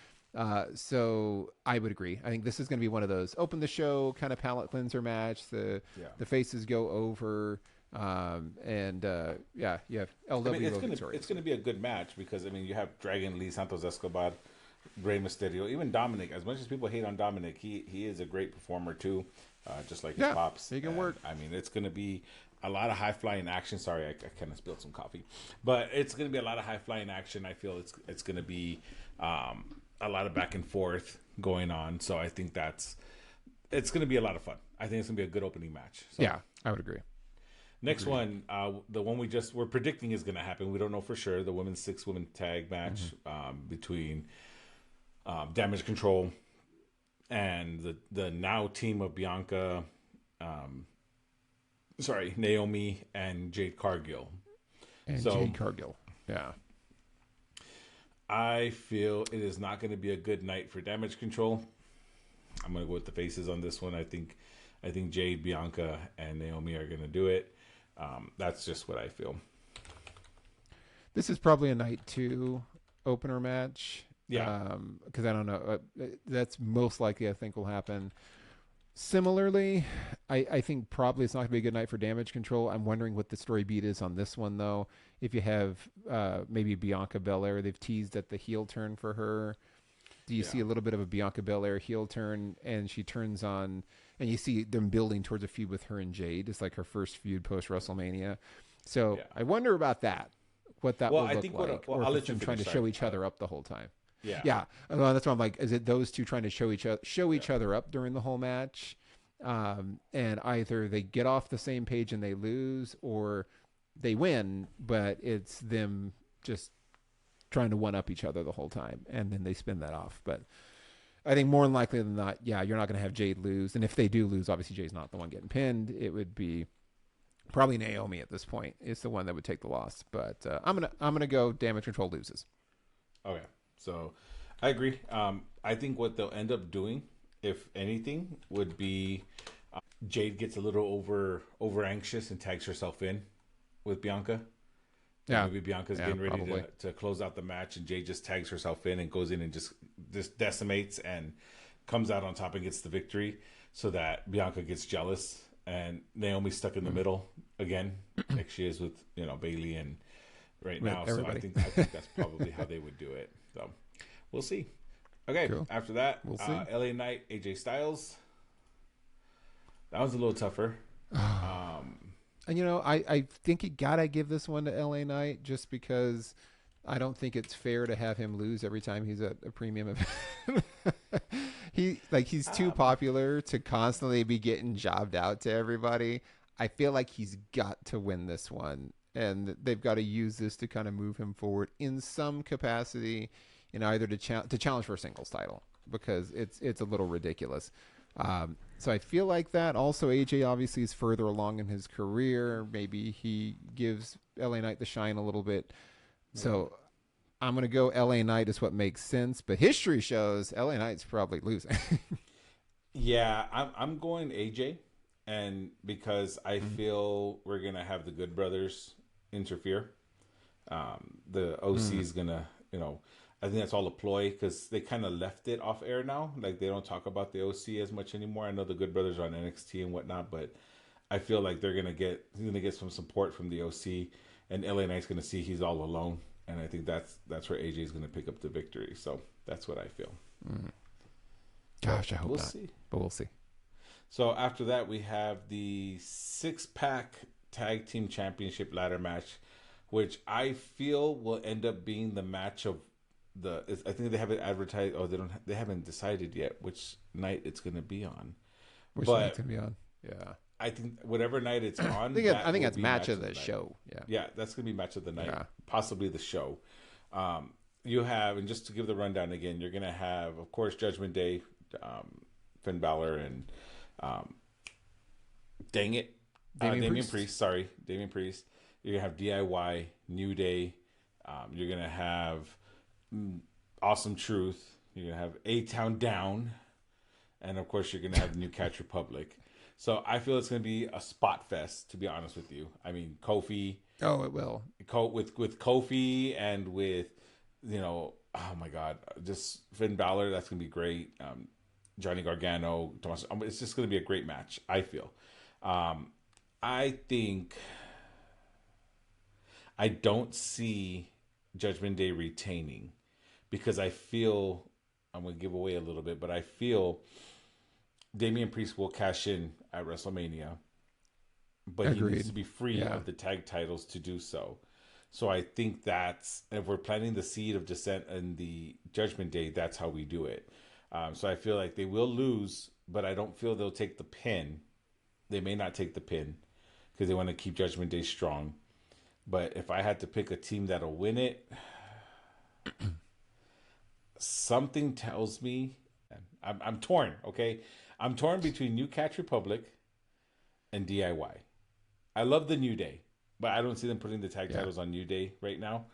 So I would agree. I think this is going to be one of those open the show kind of palate cleanser match. The faces go over. You have LWO I mean, victorious. it's gonna be a good match because you have Dragon Lee, Santos Escobar, Rey Mysterio, even Dominic. As much as people hate on Dominic, he is a great performer too, just like his pops. He can work. I mean, it's gonna be a lot of high flying action. Sorry, I kind of spilled some coffee, but it's gonna be a lot of high flying action. I feel it's gonna be a lot of back and forth going on. So I think it's gonna be a lot of fun. I think it's gonna be a good opening match. So. Yeah, I would agree. Next one, the one we're predicting is going to happen. We don't know for sure. The women's 6-woman tag match between Damage Control and the now team of Bianca, Naomi and Jade Cargill. Jade Cargill. Yeah. I feel it is not going to be a good night for Damage Control. I'm going to go with the faces on this one. I think Jade, Bianca, and Naomi are going to do it. That's just what I feel. This is probably a night 2 opener match. Yeah. Because I don't know. That's most likely I think will happen. Similarly, I think probably it's not going to be a good night for Damage Control. I'm wondering what the story beat is on this one, though. If you have maybe Bianca Belair, they've teased at the heel turn for her. Do you see a little bit of a Bianca Belair heel turn, and she turns on, and you see them building towards a feud with her and Jade. It's like her first feud post WrestleMania. So I wonder about that, what that will look like, or I'll if let it's you them trying to finish, show sorry. each other up the whole time. Yeah. Yeah, that's why I'm like, is it those two trying to show each other up during the whole match? And either they get off the same page and they lose, or they win, but it's them just trying to one up each other the whole time, and then they spin that off. But I think more than likely than not, yeah, you're not going to have Jade lose, and if they do lose, obviously Jade's not the one getting pinned. It would be probably Naomi at this point. It's the one that would take the loss. But I'm gonna go Damage Control loses. Okay. So I agree. I think what they'll end up doing, if anything, would be Jade gets a little over anxious and tags herself in with Bianca. Yeah, maybe Bianca's getting ready to close out the match, and Jade just tags herself in and goes in and just decimates and comes out on top and gets the victory, so that Bianca gets jealous and Naomi's stuck in the middle again, like she is with Bailey and right now. Everybody. So I think that's probably how they would do it. So we'll see. Okay, cool. After that, we'll see. LA Knight, AJ Styles. That was a little tougher. And I think you gotta give this one to LA Knight, just because I don't think it's fair to have him lose every time he's at a premium event. He's too popular to constantly be getting jobbed out to everybody. I feel like he's got to win this one, and they've got to use this to kind of move him forward in some capacity, in either to challenge for a singles title, because it's a little ridiculous. So I feel like that. Also, AJ obviously is further along in his career. Maybe he gives LA Knight the shine a little bit. So I'm going to go LA Knight is what makes sense. But history shows LA Knight's probably losing. Yeah, I'm going AJ. And because I feel we're going to have the Good Brothers interfere. The OC is going to, I think that's all a ploy, because they kind of left it off air now. Like, they don't talk about the OC as much anymore. I know the Good Brothers are on NXT and whatnot, but I feel like he's gonna get some support from the OC, and LA Knight's gonna see he's all alone, and I think that's where AJ is gonna pick up the victory. So that's what I feel. Gosh, I hope not. See. But we'll see. So after that, we have the 6-pack Tag Team Championship ladder match, which I feel will end up being the match of I think they haven't advertised, or they haven't decided yet which night it's going to be on. Which night it's going to be on? Yeah. I think whatever night it's on, I think it's match of the show. Yeah, that's going to be match of the night, possibly the show. You have, and just to give the rundown again, you're going to have, of course, Judgment Day, Finn Balor, and Damian Priest. Sorry, Damian Priest. You're going to have DIY, New Day. You're going to have Awesome Truth. You're going to have A-Town Down. And, of course, you're going to have New Catch Republic. So I feel it's going to be a spot fest, to be honest with you. I mean, Kofi. Oh, it will. With Kofi and with, oh my God, just Finn Balor. That's going to be great. Johnny Gargano. Thomas, it's just going to be a great match, I feel. I think I don't see Judgment Day retaining, because I feel, I'm going to give away a little bit, but I feel Damian Priest will cash in at WrestleMania, but Agreed. He needs to be free of the tag titles to do so. So I think if we're planting the seed of dissent in the Judgment Day, that's how we do it. So I feel like they will lose, but I don't feel they'll take the pin. They may not take the pin because they want to keep Judgment Day strong. But if I had to pick a team that'll win it, something tells me, I'm torn, okay? I'm torn between New Catch Republic and DIY. I love the New Day, but I don't see them putting the tag titles on New Day right now.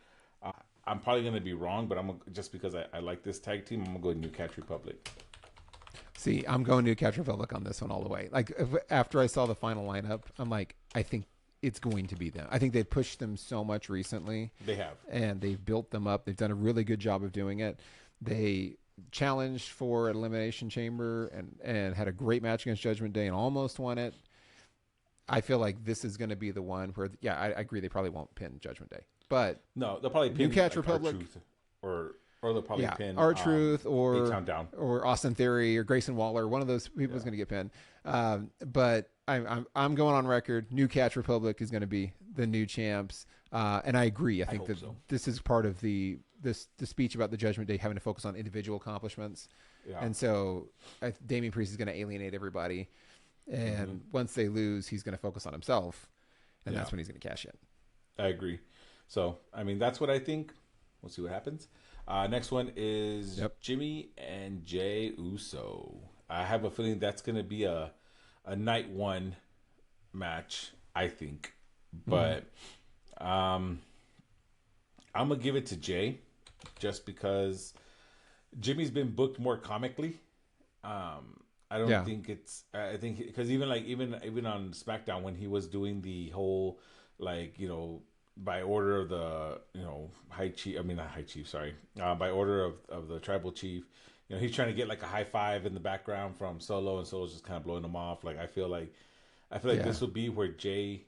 I'm probably going to be wrong, but just because I like this tag team, I'm going to go New Catch Republic. See, I'm going New Catch Republic on this one all the way. Like, after I saw the final lineup, I'm like, I think it's going to be them. I think they've pushed them so much recently. They have. And they've built them up. They've done a really good job of doing it. They challenged for an Elimination Chamber and had a great match against Judgment Day and almost won it. I feel like this is going to be the one where, I agree, they probably won't pin Judgment Day. But no, they'll probably pin New Catch Republic. Or they'll probably pin R-Truth or A-Town Down or Austin Theory or Grayson Waller. One of those people is going to get pinned. But I'm going on record. New Catch Republic is going to be the new champs. And I agree. I think that this is part of the the speech about the Judgment Day having to focus on individual accomplishments, Yeah. and so Damian Priest is going to alienate everybody. And once they lose, he's going to focus on himself, and Yeah. that's when he's going to cash in. I agree. So, I mean, that's what I think. We'll see what happens. Next one is Jimmy and Jey Uso. I have a feeling that's going to be a night one match, I think. But I'm going to give it to Jay just because Jimmy's been booked more comically. I don't think it's. I think because even on SmackDown when he was doing the whole by order of the high chief. I mean not high chief. Sorry. By order of the tribal chief. He's trying to get like a high five in the background from Solo, and Solo's just kind of blowing him off. Like I feel like this will be where Jay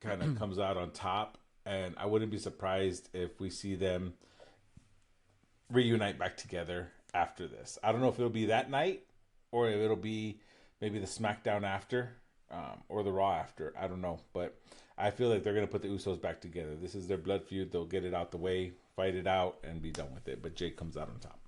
kind of comes out on top, and I wouldn't be surprised if we see them reunite back together after this. I don't know if it'll be that night or if it'll be maybe the SmackDown after or the Raw after. I don't know. But I feel like they're going to put the Usos back together. This is their blood feud. They'll get it out the way, fight it out, and be done with it. But Jay comes out on top.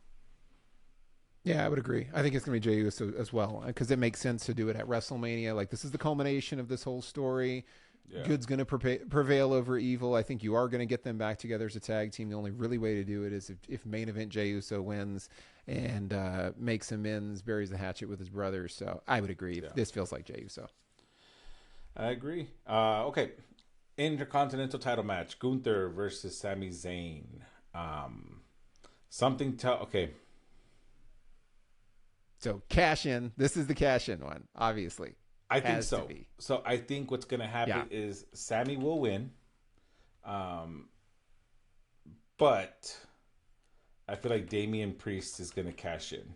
Yeah, I would agree. I think it's going to be Jey Uso as well because it makes sense to do it at WrestleMania. Like, this is the culmination of this whole story. Yeah. Good's going to prevail over evil. I think you are going to get them back together as a tag team. The only really way to do it is if main event Jey Uso wins and makes amends, buries the hatchet with his brothers. So I would agree. Yeah. This feels like Jey Uso. I agree. Okay. Intercontinental title match. Gunther versus Sami Zayn. Okay. So cash in. This is the cash in one, obviously. I think so. So I think what's going to happen is Sammy will win. But I feel like Damian Priest is going to cash in.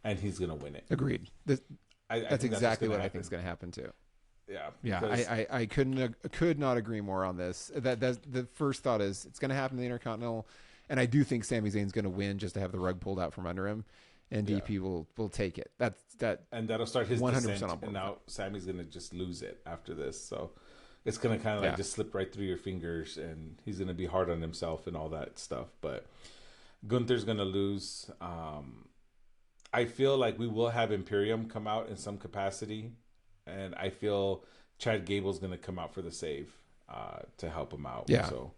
And he's going to win it. Agreed. That's exactly what I think is going to happen too. Yeah. Yeah. I could not agree more on this. That's the first thought is it's going to happen in the Intercontinental. And I do think Sami Zayn's going to win just to have the rug pulled out from under him. And DP will take it. And that'll start his 100% descent. On board. And now Sammy's gonna just lose it after this. So it's gonna kind of like just slip right through your fingers, and he's gonna be hard on himself and all that stuff. But Gunther's gonna lose. I feel like we will have Imperium come out in some capacity, and I feel Chad Gable's gonna come out for the save to help him out. Yeah. So,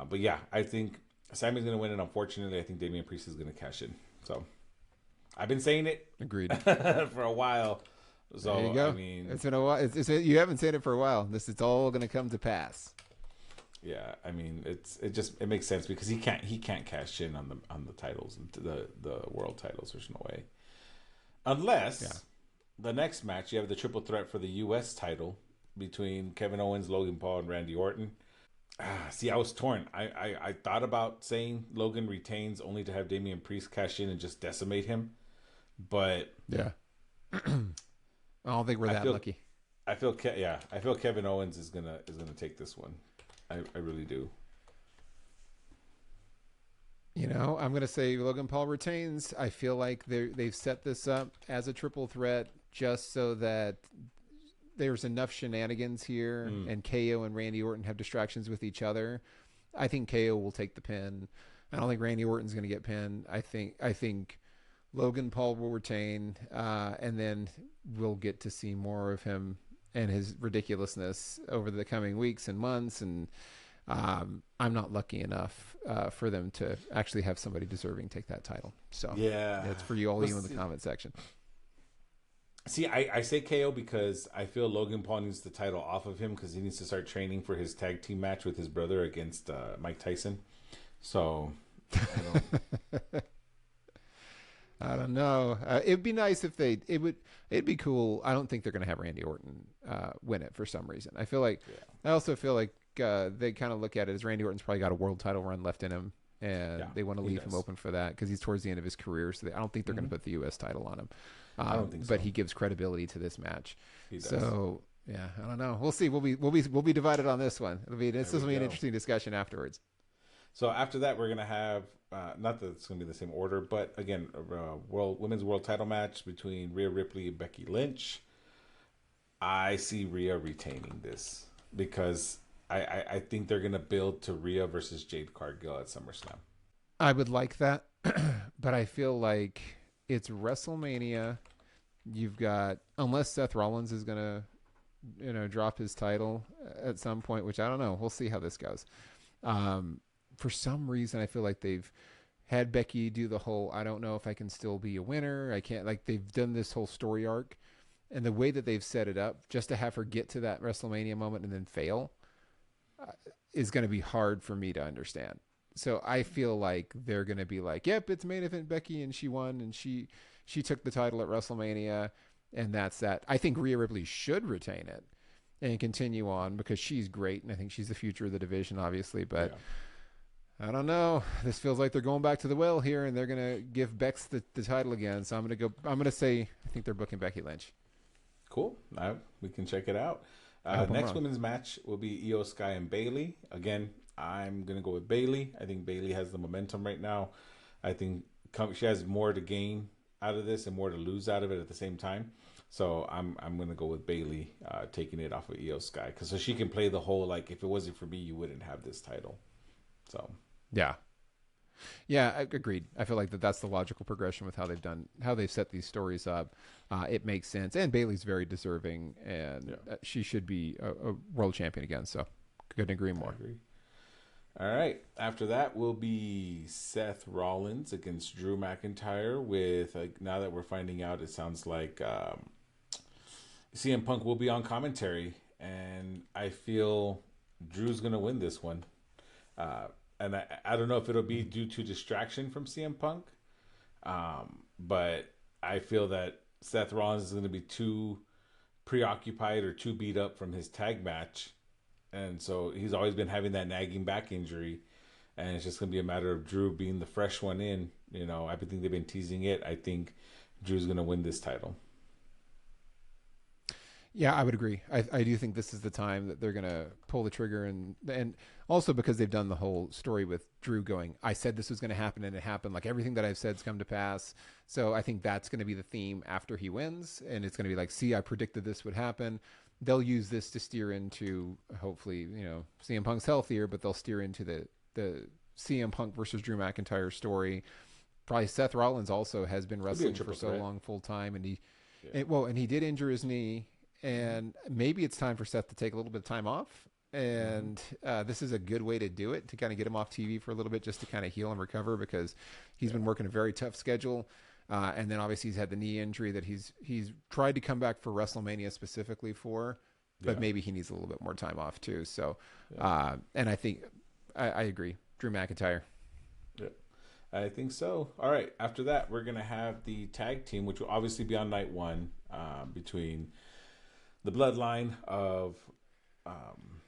but yeah, I think Sammy's gonna win, and unfortunately, I think Damian Priest is gonna cash in. So. I've been saying it. Agreed. For a while. So there you go. I mean, it's been a while. You haven't said it for a while. It's all going to come to pass. Yeah, I mean, it makes sense because he can't cash in on the titles, the world titles. There's no way, unless the next match you have the triple threat for the U.S. title between Kevin Owens, Logan Paul, and Randy Orton. See, I was torn. I thought about saying Logan retains only to have Damian Priest cash in and just decimate him. But yeah, I don't think we're that lucky. I feel Kevin Owens is gonna take this one. I really do. I'm gonna say Logan Paul retains. I feel like they've set this up as a triple threat just so that there's enough shenanigans here, and KO and Randy Orton have distractions with each other. I think KO will take the pin. I don't think Randy Orton's going to get pinned. I think Logan Paul will retain, and then we'll get to see more of him and his ridiculousness over the coming weeks and months. And I'm not lucky enough for them to actually have somebody deserving take that title. So it's for you in the comment section. See, I say KO because I feel Logan Paul needs the title off of him because he needs to start training for his tag team match with his brother against Mike Tyson. So, I don't know. It'd be nice if it'd be cool. I don't think they're going to have Randy Orton win it for some reason. I also feel like they kind of look at it as Randy Orton's probably got a world title run left in him. And they want to leave him open for that because he's towards the end of his career. So I don't think they're going to put the U.S. title on him. I don't think so. But he gives credibility to this match. He does. So yeah, I don't know. We'll see. We'll be divided on this one. This will be an interesting discussion afterwards. So after that, we're gonna have not that it's gonna be the same order, but again, women's world title match between Rhea Ripley and Becky Lynch. I see Rhea retaining this because I think they're gonna build to Rhea versus Jade Cargill at SummerSlam. I would like that, but I feel like it's WrestleMania. You've got, unless Seth Rollins is gonna, drop his title at some point, which I don't know. We'll see how this goes. Um, for some reason, I feel like they've had Becky do the whole I don't know if I can still be a winner. I can't, like, they've done this whole story arc, and the way that they've set it up, just to have her get to that WrestleMania moment and then fail, uh, is going to be hard for me to understand. So I feel like they're going to be like, "Yep, it's main event Becky, and she won, and she took the title at WrestleMania, and that's that." I think Rhea Ripley should retain it and continue on because she's great, and I think she's the future of the division, obviously. But Yeah. I don't know. This feels like they're going back to the well here, and they're gonna give Bex the title again. So I'm gonna go. I'm gonna say I think they're booking Becky Lynch. Cool. We can check it out. I hope I'm Next wrong. women's match will be Io Sky and Bailey. Again, I'm gonna go with Bailey. I think Bailey has the momentum right now. I think she has more to gain out of this and more to lose out of it at the same time. So I'm gonna go with Bailey taking it off of Io Sky because so she can play the whole like if it wasn't for me you wouldn't have this title. So Yeah, yeah, I agreed. I feel like that's the logical progression with how they've set these stories up. It makes sense, and Bailey's very deserving, and yeah, she should be a world champion again. So couldn't agree I more. agree. All right. After that will be Seth Rollins against Drew McIntyre. With now that we're finding out, it sounds like CM Punk will be on commentary, and I feel Drew's gonna win this one. And I don't know if it'll be due to distraction from CM Punk, but I feel that Seth Rollins is going to be too preoccupied or too beat up from his tag match, and so he's always been having that nagging back injury, and it's just going to be a matter of Drew being the fresh one in. I think they've been teasing it. I think Drew's going to win this title. Yeah, I would agree. I do think this is the time that they're gonna pull the trigger, and also because they've done the whole story with Drew going, "I said this was gonna happen, and it happened." Like everything that I've said's come to pass. So I think that's gonna be the theme after he wins, and it's gonna be like, "See, I predicted this would happen." They'll use this to steer into hopefully CM Punk's healthier, but they'll steer into the CM Punk versus Drew McIntyre story. Probably Seth Rollins also has been Could be a wrestling for triple so threat. long full time, and Yeah. and he did injure his knee, and maybe it's time for Seth to take a little bit of time off. Mm-hmm. And this is a good way to do it to kind of get him off TV for a little bit, just to kind of heal and recover because he's Yeah. been working a very tough schedule. And then obviously he's had the knee injury that he's tried to come back for WrestleMania specifically for, but Yeah. maybe he needs a little bit more time off too. So, Yeah. and I think I agree, Drew McIntyre. Yeah. I think so. All right. After that, we're gonna have the tag team, which will obviously be on night one, between the bloodline of um,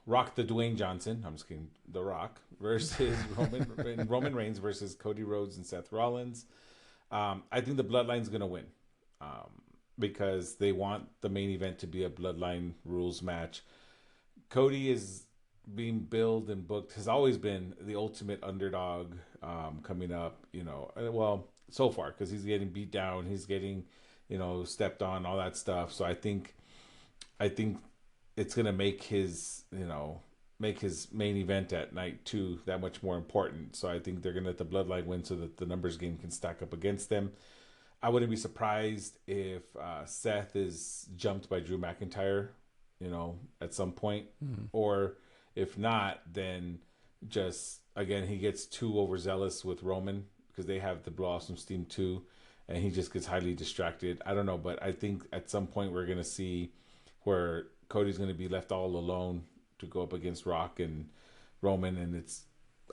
Rock the Dwayne Johnson. I'm just kidding. The Rock versus Roman Reigns versus Cody Rhodes and Seth Rollins. I think the bloodline's gonna win because they want the main event to be a bloodline rules match. Cody is being billed and booked has always been the ultimate underdog coming up. Well, so far because he's getting beat down, he's getting stepped on, all that stuff. So I think it's gonna make his main event at night two that much more important. So I think they're gonna let the bloodline win so that the numbers game can stack up against them. I wouldn't be surprised if Seth is jumped by Drew McIntyre, at some point, Mm-hmm. or if not, then just again he gets too overzealous with Roman because they have to blow off some steam too, and he just gets highly distracted. I don't know, but I think at some point we're gonna see where Cody's gonna be left all alone to go up against Rock and Roman, and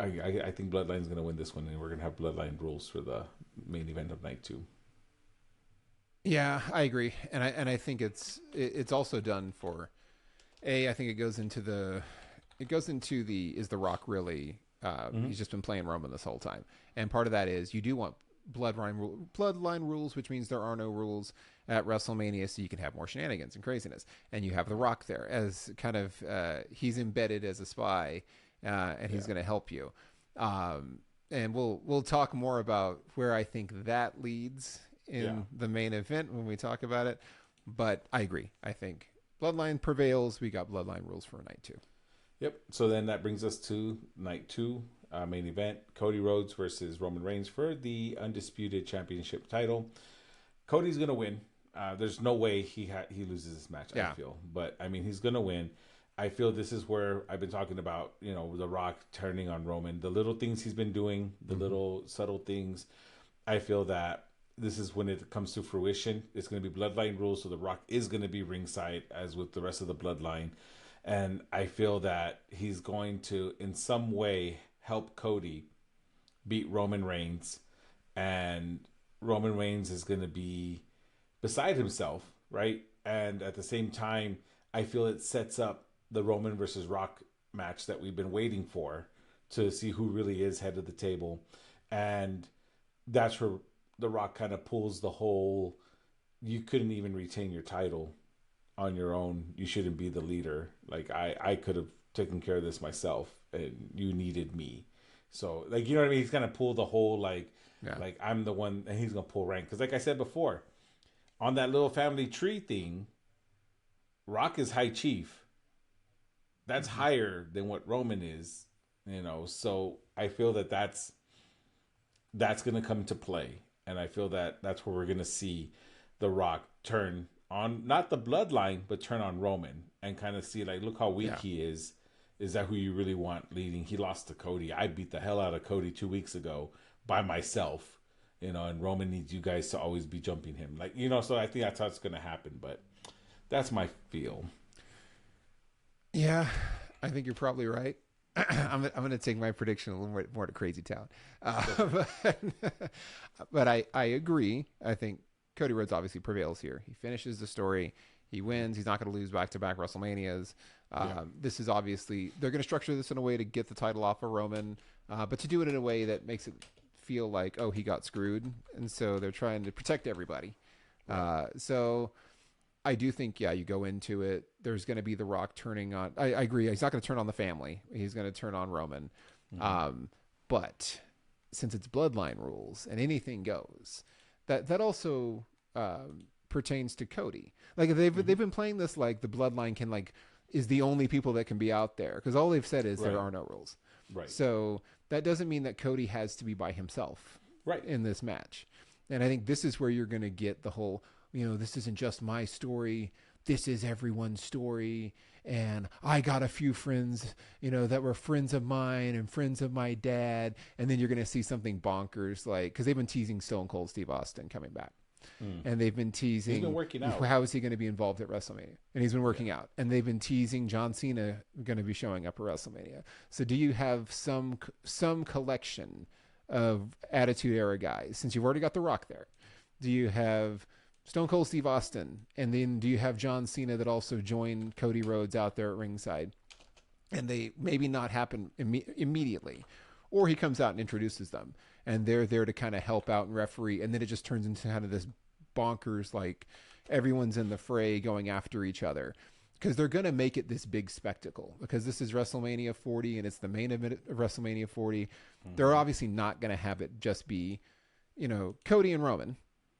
I think Bloodline's gonna win this one, and we're gonna have Bloodline rules for the main event of night two. Yeah, I agree, and I think it's also done for a. I think it goes into the is the Rock really? Mm-hmm. He's just been playing Roman this whole time, and part of that is you do want bloodline rules, which means there are no rules at WrestleMania, so you can have more shenanigans and craziness, and you have the Rock there as kind of he's embedded as a spy, and he's Yeah, going to help you. And we'll talk more about where I think that leads yeah. in the main event when we talk about it. But I agree. I think Bloodline prevails. We got Bloodline rules for night two. Yep. So then that brings us to night two. main event: Cody Rhodes versus Roman Reigns for the undisputed championship title. Cody's gonna win. There's no way he loses this match. I Yeah. feel, but I mean, he's gonna win. I feel this is where I've been talking about, The Rock turning on Roman, the little things he's been doing, the little subtle things. I feel that this is when it comes to fruition. It's going to be Bloodline rules, so The Rock is going to be ringside as with the rest of the Bloodline. And I feel that he's going to, in some way, help Cody beat Roman Reigns. And Roman Reigns is going to be beside himself, right? And at the same time, I feel it sets up the Roman versus Rock match that we've been waiting for to see who really is head of the table. And that's where The Rock kind of pulls the whole, you couldn't even retain your title on your own. You shouldn't be the leader. Like, I could have taken care of this myself and you needed me. So, like, you know what I mean? He's going to pull the whole, like I'm the one, and he's going to pull rank. Because like I said before, on that little family tree thing, Rock is high chief. That's higher than what Roman is, So I feel that that's going to come into play, and I feel that that's where we're going to see The Rock turn on not the bloodline, but turn on Roman and kind of see, like, look how weak he is. Is that who you really want leading? He lost to Cody. I beat the hell out of Cody 2 weeks ago by myself, and Roman needs you guys to always be jumping him, like, So I think that's how it's going to happen, but that's my feel. Yeah, I think you're probably right. I'm going to take my prediction a little more to Crazy Town. But I agree. I think Cody Rhodes obviously prevails here. He finishes the story. He wins. He's not going to lose back-to-back WrestleManias. This is obviously, they're going to structure this in a way to get the title off of Roman, but to do it in a way that makes it feel like, oh, he got screwed. And so they're trying to protect everybody. So I do think, you go into it. There's going to be The Rock turning on. I agree. He's not going to turn on the family. He's going to turn on Roman. But since it's bloodline rules and anything goes, that also pertains to Cody. Like, they've been playing this like the bloodline is the only people that can be out there, because all they've said is there are no rules. Right. So that doesn't mean that Cody has to be by himself. Right. In this match, and I think this is where you're going to get the whole. This isn't just my story. This is everyone's story. And I got a few friends, that were friends of mine and friends of my dad. And then you're going to see something bonkers, because they've been teasing Stone Cold Steve Austin coming back. And they've been teasing. He's been working out. How is he going to be involved at WrestleMania? And he's been working out. And they've been teasing John Cena going to be showing up at WrestleMania. So do you have some collection of Attitude Era guys, since you've already got The Rock there? Do you have Stone Cold Steve Austin, and then do you have John Cena that also joined Cody Rhodes out there at ringside? And they maybe not happen immediately, or he comes out and introduces them, and they're there to kind of help out and referee, and then it just turns into kind of this bonkers, like everyone's in the fray going after each other, because they're going to make it this big spectacle, because this is WrestleMania 40 and it's the main event of WrestleMania 40. They're obviously not going to have it just be, Cody and Roman.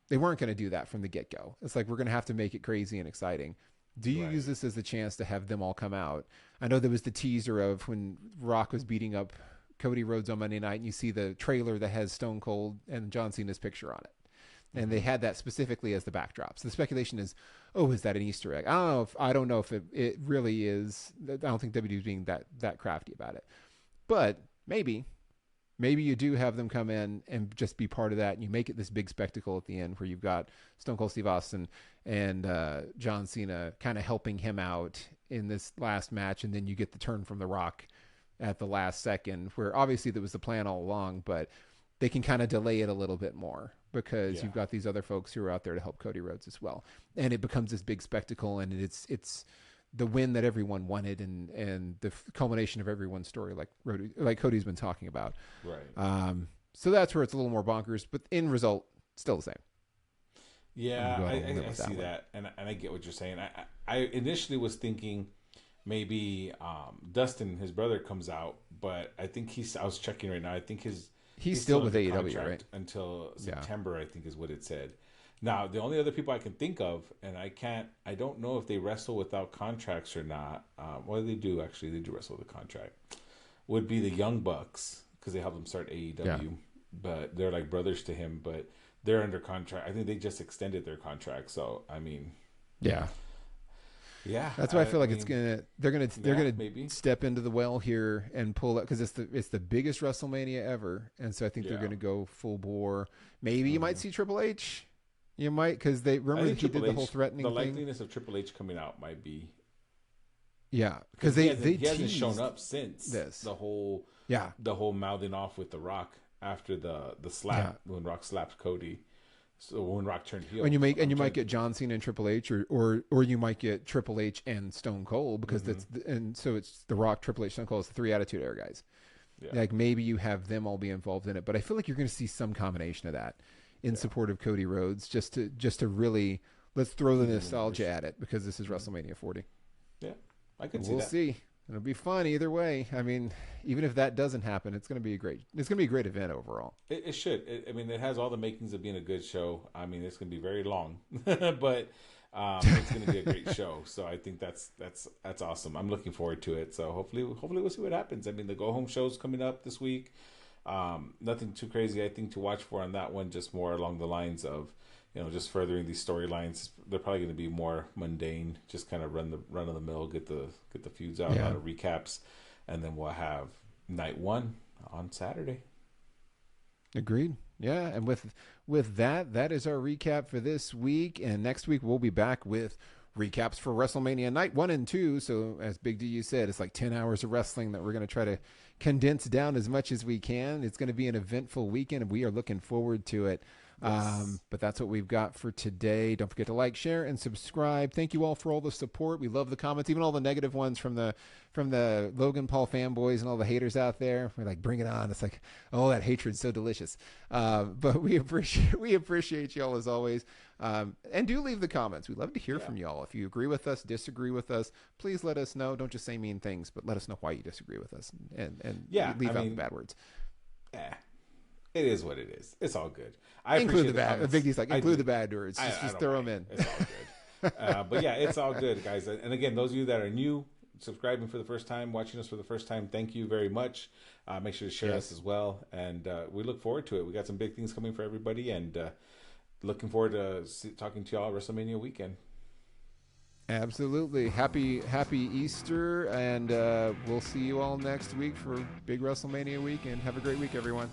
They weren't going to do that from the get-go. It's like, we're going to have to make it crazy and exciting. Do you use this as a chance to have them all come out? I know there was the teaser of when Rock was beating up Cody Rhodes on Monday night, and you see the trailer that has Stone Cold and John Cena's picture on it. And they had that specifically as the backdrop. So the speculation is, oh, is that an Easter egg? I don't know if it really is. I don't think WWE's being that crafty about it. But maybe you do have them come in and just be part of that, and you make it this big spectacle at the end where you've got Stone Cold Steve Austin and John Cena kind of helping him out in this last match, and then you get the turn from The Rock at the last second, where obviously that was the plan all along, but they can kind of delay it a little bit more because you've got these other folks who are out there to help Cody Rhodes as well. And it becomes this big spectacle, and it's the win that everyone wanted, and the culmination of everyone's story, like Cody's been talking about. Right. So that's where it's a little more bonkers, but in result, still the same. Yeah, I see that, and I get what you're saying. I initially was thinking maybe Dustin, his brother, comes out, but I think I was checking right now. I think he's still with AEW, right? Until September, I think is what it said. Now, the only other people I can think of, and I don't know if they wrestle without contracts or not. Well, they do, actually. They do wrestle with a contract. Would be the Young Bucks, because they helped him start Yeah. AEW. But they're like brothers to him. But they're under contract. I think they just extended their contract. So I mean, Yeah. yeah, That's why I feel I like mean, they're yeah, gonna maybe, step into the well here and pull up because it's the biggest WrestleMania ever, and so I think they're yeah. gonna go full bore. Maybe you might Hmm. see Triple H. You might because they I remember think he did Triple the whole H. The threatening thing. likeliness of Triple H coming out might be Yeah, because because they he hasn't shown teased up since this. the whole mouthing off with the Rock after the Yeah. slap when Rock slapped Cody. So when Rock turned heel, And I'm you might trying. get John Cena and Triple H, or you might get Triple H and Stone Cold because Hmm. and so it's The Rock, Triple H, Stone Cold. It's the three Attitude Era guys. Yeah, Like maybe you have them all be involved in it, but I feel like you're going to see some combination of that in yeah. support of Cody Rhodes, just to really let's throw the Even the nostalgia numbers. at it because this is WrestleMania 40. Yeah, I could see We'll that. see. It'll be fun either way. I mean, even if that doesn't happen, it's going to be a great event overall. It should. I mean, it has all the makings of being a good show. I mean, it's going to be very long, but it's going to be a great show. So I think that's awesome. I'm looking forward to it. So hopefully we'll see what happens. I mean, the go home show's coming up this week. Nothing too crazy, I think, to watch for on that one. Just more along the lines of, just furthering these storylines. They're probably going to be more mundane. Just kind of run of the mill, get the feuds out, a Yeah. lot of recaps, and then we'll have night one on Saturday. Agreed. Yeah, and with that is our recap for this week. And next week we'll be back with recaps for WrestleMania Night 1 and 2. So as Big D you said, it's like 10 hours of wrestling that we're going to try to condense down as much as we can. It's going to be an eventful weekend, and we are looking forward to it. Yes. But that's what we've got for today. Don't forget to like, share, and subscribe. Thank you all for all the support. We love the comments, even all the negative ones from the Logan Paul fanboys and all the haters out there. We're like, bring it on. It's like, oh, that hatred's so delicious. But we appreciate you all as always. And do leave the comments. We'd love to hear Yeah. from y'all. If you agree with us, disagree with us, please let us know. Don't just say mean things, but let us know why you disagree with us and Yeah, leave I out the mean, bad words. eh, it is what it is. It's all good. I Include appreciate the bad. comments. Big D's like, I include do. the bad words. I Just don't throw mind. them in. It's all good. But yeah, it's all good, guys. And again, those of you that are new, subscribing for the first time, watching us for the first time, thank you very much. Make sure to share Yes. us as well. And we look forward to it. We got some big things coming for everybody. And looking forward to talking to y'all WrestleMania weekend. Absolutely. Happy Easter, and we'll see you all next week for big WrestleMania week. And have a great week, everyone.